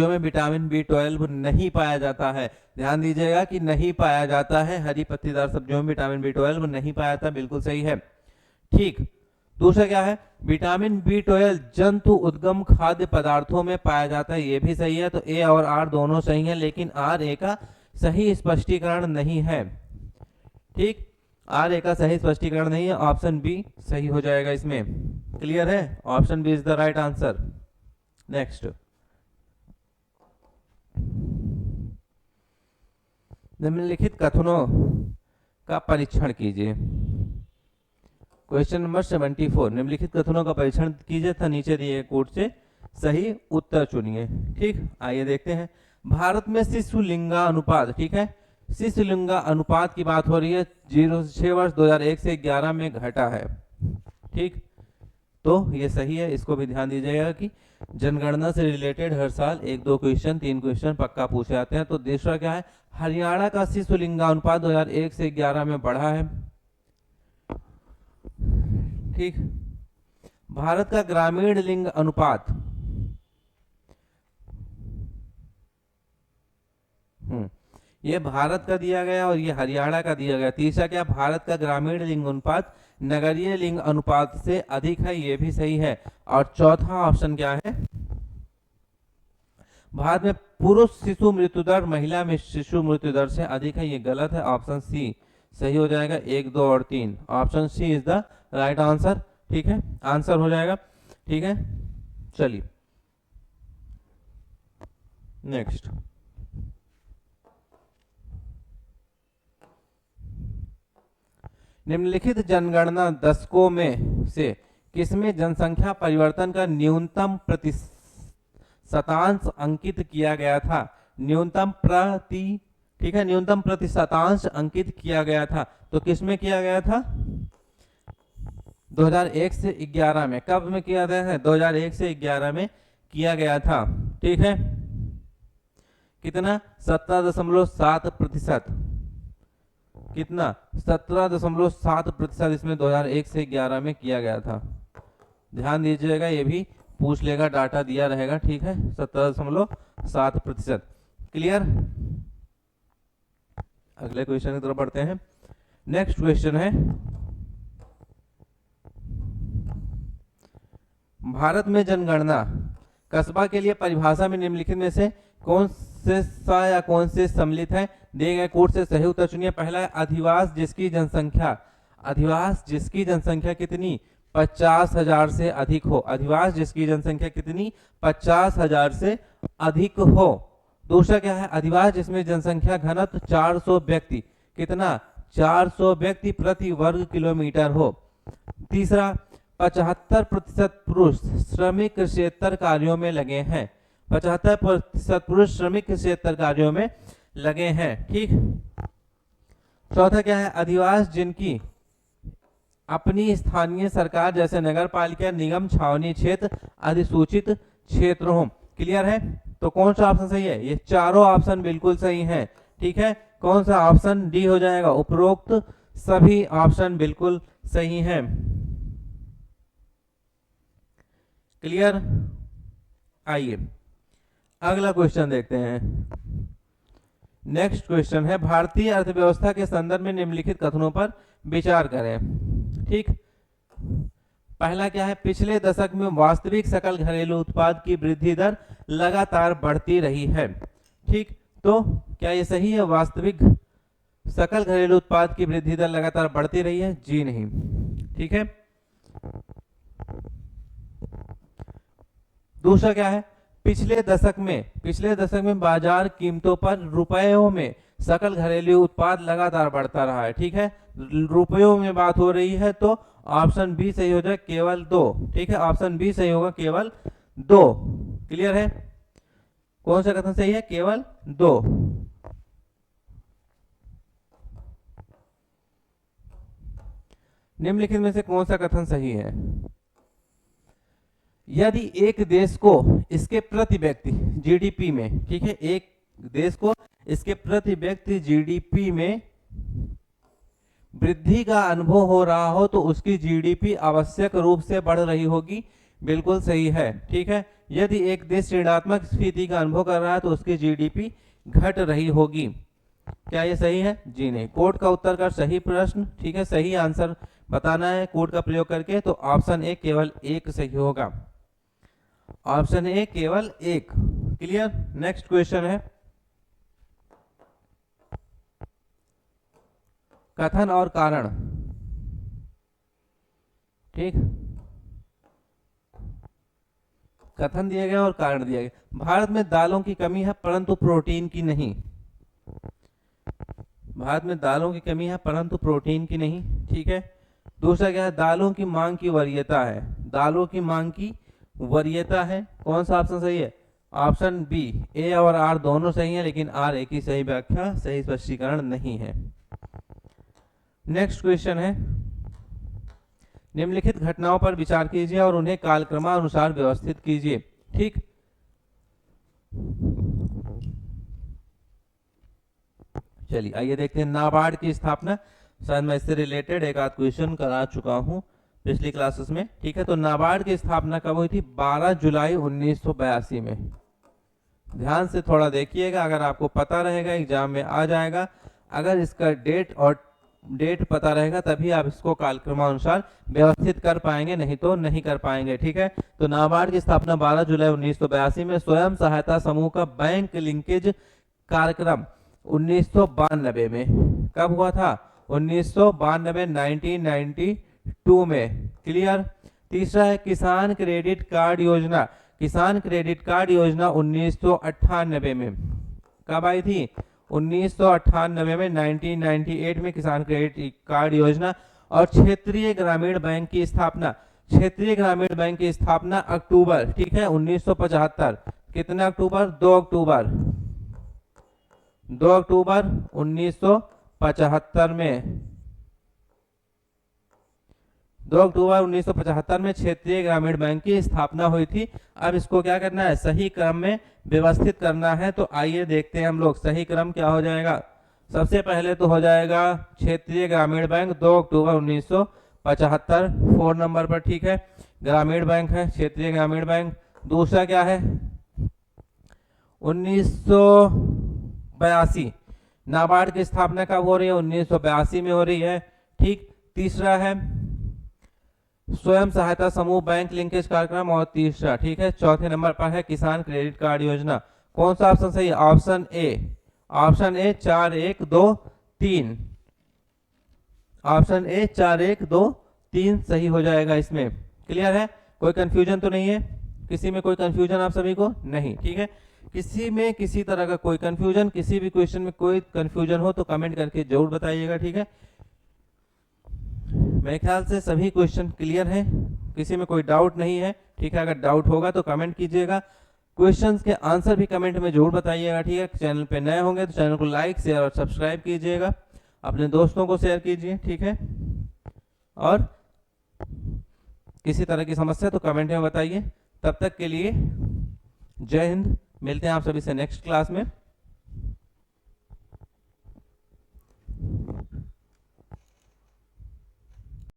में विटामिन B12 नहीं पाया जाता है। ध्यान दीजिएगा कि नहीं पाया जाता है, हरी पत्तेदार सब्जियों में विटामिन B12 नहीं पाया जाता, बिल्कुल सही है, ठीक। दूसरा क्या है? विटामिन B12 जंतु उद्गम खाद्य पदार्थों में पाया जाता है, ये भी सही है। तो ए और आर दोनों सही है, लेकिन आर ए का सही स्पष्टीकरण नहीं है, ठीक। आर ए का सही स्पष्टीकरण नहीं है, ऑप्शन बी सही हो जाएगा इसमें। क्लियर है? Option B is the right answer. Next, निम्नलिखित कथनों का परीक्षण कीजिए। क्वेश्चन नंबर 74, निम्नलिखित कथनों का परीक्षण कीजिए तथा नीचे दिए कोड से सही उत्तर चुनिए, ठीक। आइए देखते हैं। भारत में शिशु लिंगा अनुपात, ठीक है, शिशु लिंगा अनुपात की बात हो रही है, 0 से 6 वर्ष 2001 से 11 में घटा है, ठीक। तो ये सही है, इसको भी ध्यान दीजिएगा कि जनगणना से रिलेटेड हर साल 1-2 क्वेश्चन 3 क्वेश्चन पक्का पूछे जाते हैं। तो दूसरा क्या है? हरियाणा का शिशु लिंगा अनुपात 2001 से 11 में बढ़ा है, ठीक। भारत का ग्रामीण लिंग अनुपात, ये भारत का दिया गया और ये हरियाणा का दिया गया। तीसरा क्या? भारत का ग्रामीण लिंग अनुपात नगरीय लिंग अनुपात से अधिक है, ये भी सही है। और चौथा ऑप्शन क्या है? भारत में पुरुष शिशु मृत्यु दर महिला में शिशु मृत्यु दर से अधिक है, ये गलत है। ऑप्शन सी सही हो जाएगा, 1, 2 और 3। Option C is the right answer, ठीक है, आंसर हो जाएगा, ठीक है। चलिए नेक्स्ट, निम्नलिखित जनगणना दशकों में से किसमें जनसंख्या परिवर्तन का न्यूनतम प्रतिशतांश अंकित किया गया था? न्यूनतम ठीक है, न्यूनतम प्रतिशतांश अंकित किया गया था, तो किसमें किया गया था? 2001 से 11 में। कब में किया गया था? 2001 से 11 में किया गया था, ठीक है। कितना? 17.7%। कितना? 17.7% इसमें 2001 से 11 में किया गया था। ध्यान दीजिएगा, ये भी पूछ लेगा, डाटा दिया रहेगा, ठीक है। 17.7%। क्लियर? अगले क्वेश्चन की तरफ बढ़ते हैं। नेक्स्ट क्वेश्चन है, भारत में जनगणना कस्बा के लिए परिभाषा में निम्नलिखित में से कौन से सा या कौन से सम्मिलित है? दिए गए कोड से सही उत्तर चुनिए। पहला है अधिवास जिसकी जनसंख्या कितनी? 50,000 से अधिक हो। अधिवास जिसकी जनसंख्या कितनी? 50,000 से अधिक हो। दूसरा क्या है? अधिवास जिसमें जनसंख्या घनत्व 400 व्यक्ति, कितना? 400 व्यक्ति प्रति वर्ग किलोमीटर हो। तीसरा, 75% पुरुष श्रमिक क्षेत्र कार्यों में लगे हैं। 75% पुरुष श्रमिक क्षेत्र कार्यों में लगे हैं, ठीक। चौथा क्या है? अधिवास जिनकी अपनी स्थानीय सरकार जैसे नगर पालिका, निगम, छावनी क्षेत्र, अधिसूचित क्षेत्र हो। क्लियर है? तो कौन सा ऑप्शन सही है? ये चारों ऑप्शन बिल्कुल सही हैं। ठीक है, कौन सा ऑप्शन डी हो जाएगा, उपरोक्त सभी ऑप्शन बिल्कुल सही हैं। क्लियर। आइए अगला क्वेश्चन देखते हैं। नेक्स्ट क्वेश्चन है, भारतीय अर्थव्यवस्था के संदर्भ में निम्नलिखित कथनों पर विचार करें। ठीक, पहला क्या है, पिछले दशक में वास्तविक सकल घरेलू उत्पाद की वृद्धि दर लगातार बढ़ती रही है। ठीक, तो क्या ये सही है, वास्तविक सकल घरेलू उत्पाद की वृद्धि दर लगातार बढ़ती रही है? जी नहीं। ठीक है, दूसरा क्या है, पिछले दशक में बाजार कीमतों पर रुपयों में सकल घरेलू उत्पाद लगातार बढ़ता रहा है। ठीक है, रुपयों में बात हो रही है तो ऑप्शन बी सही हो जाए, केवल 2। ठीक है, ऑप्शन बी सही होगा, केवल 2। क्लियर है, कौन सा कथन सही है, केवल 2। निम्नलिखित में से कौन सा कथन सही है? यदि एक देश को इसके प्रति व्यक्ति जीडीपी में, ठीक है, एक देश को इसके प्रति व्यक्ति जीडीपी में वृद्धि का अनुभव हो रहा हो तो उसकी जीडीपी आवश्यक रूप से बढ़ रही होगी। बिल्कुल सही है। ठीक है, यदि एक देश ऋणात्मक स्थिति का अनुभव कर रहा है तो उसकी जीडीपी घट रही होगी। क्या ये सही है? जी नहीं। कोड का उत्तर का सही प्रश्न, ठीक है, सही आंसर बताना है कोड का प्रयोग करके, तो ऑप्शन ए केवल 1 सही होगा। ऑप्शन ए केवल 1। क्लियर। नेक्स्ट क्वेश्चन है, कथन और कारण। ठीक, कथन दिया गया और कारण दिया गया। भारत में दालों की कमी है परंतु प्रोटीन की नहीं। भारत में दालों की कमी है परंतु प्रोटीन की नहीं। ठीक है, दूसरा क्या है, दालों की मांग की वरीयता है। दालों की मांग की वरीयता है। कौन सा ऑप्शन सही है? Option B. ए और आर दोनों सही है, लेकिन आर एक ही सही व्याख्या, सही स्पष्टीकरण नहीं है। नेक्स्ट क्वेश्चन है, निम्नलिखित घटनाओं पर विचार कीजिए और उन्हें कालक्रमानुसार व्यवस्थित कीजिए। ठीक, चलिए आइए देखते हैं। नाबार्ड की स्थापना, शायद मैं इससे रिलेटेड एक आध क्वेश्चन करा चुका हूं पिछली क्लासेस में। ठीक है, तो नाबार्ड की स्थापना कब हुई थी? 12 जुलाई 1982 में। ध्यान से थोड़ा देखिएगा, अगर आपको पता रहेगा एग्जाम में आ जाएगा। अगर इसका डेट पता रहेगा तभी आप इसको कालक्रमानुसार व्यवस्थित कर पाएंगे, नहीं तो नहीं कर पाएंगे। ठीक है, तो नाबार्ड की स्थापना 12 जुलाई 1982 में। स्वयं सहायता समूह का बैंक लिंकेज कार्यक्रम 1992 में। कब हुआ था? 1992, 1992 में। क्लियर। तीसरा है किसान क्रेडिट कार्ड योजना। किसान क्रेडिट कार्ड योजना 1998 में। कब आई थी? 1998 में। 1998 में किसान क्रेडिट कार्ड योजना। और क्षेत्रीय ग्रामीण बैंक की स्थापना, क्षेत्रीय ग्रामीण बैंक की स्थापना अक्टूबर, ठीक है, 1975। कितना अक्टूबर? 2 अक्टूबर 2 अक्टूबर 1975 में। 2 अक्टूबर 1975 में क्षेत्रीय ग्रामीण बैंक की स्थापना हुई थी। अब इसको क्या करना है? सही क्रम में व्यवस्थित करना है। तो आइए देखते हैं हम लोग सही क्रम क्या हो जाएगा। सबसे पहले तो हो जाएगा क्षेत्रीय ग्रामीण बैंक 2 अक्टूबर 1975 4 नंबर पर। ठीक है, ग्रामीण बैंक है, क्षेत्रीय ग्रामीण बैंक। दूसरा क्या है? 1982। नाबार्ड की स्थापना कब हो रही है? 1982 में हो रही है। ठीक। तीसरा है स्वयं सहायता समूह बैंक लिंकेज कार्यक्रम। और तीसरा, ठीक है, चौथे नंबर पर है किसान क्रेडिट कार्ड योजना। कौन सा ऑप्शन सही है? Option A. Option A 4 1 2 3। Option A 4 1 2 3 सही हो जाएगा इसमें। क्लियर है? कोई कंफ्यूजन तो नहीं है? किसी में कोई कंफ्यूजन आप सभी को? नहीं। ठीक है, किसी में किसी तरह का कोई कंफ्यूजन, किसी भी क्वेश्चन में कोई कंफ्यूजन हो तो कमेंट करके जरूर बताइएगा। ठीक है, मेरे ख्याल से सभी क्वेश्चन क्लियर हैं, किसी में कोई डाउट नहीं है। ठीक है, अगर डाउट होगा तो कमेंट कीजिएगा। क्वेश्चंस के आंसर भी कमेंट में जरूर बताइएगा। ठीक है, चैनल पे नए होंगे तो चैनल को लाइक शेयर और सब्सक्राइब कीजिएगा, अपने दोस्तों को शेयर कीजिए। ठीक है, और किसी तरह की समस्या तो कमेंट में बताइए। तब तक के लिए जय हिंद। मिलते हैं आप सभी से नेक्स्ट क्लास में।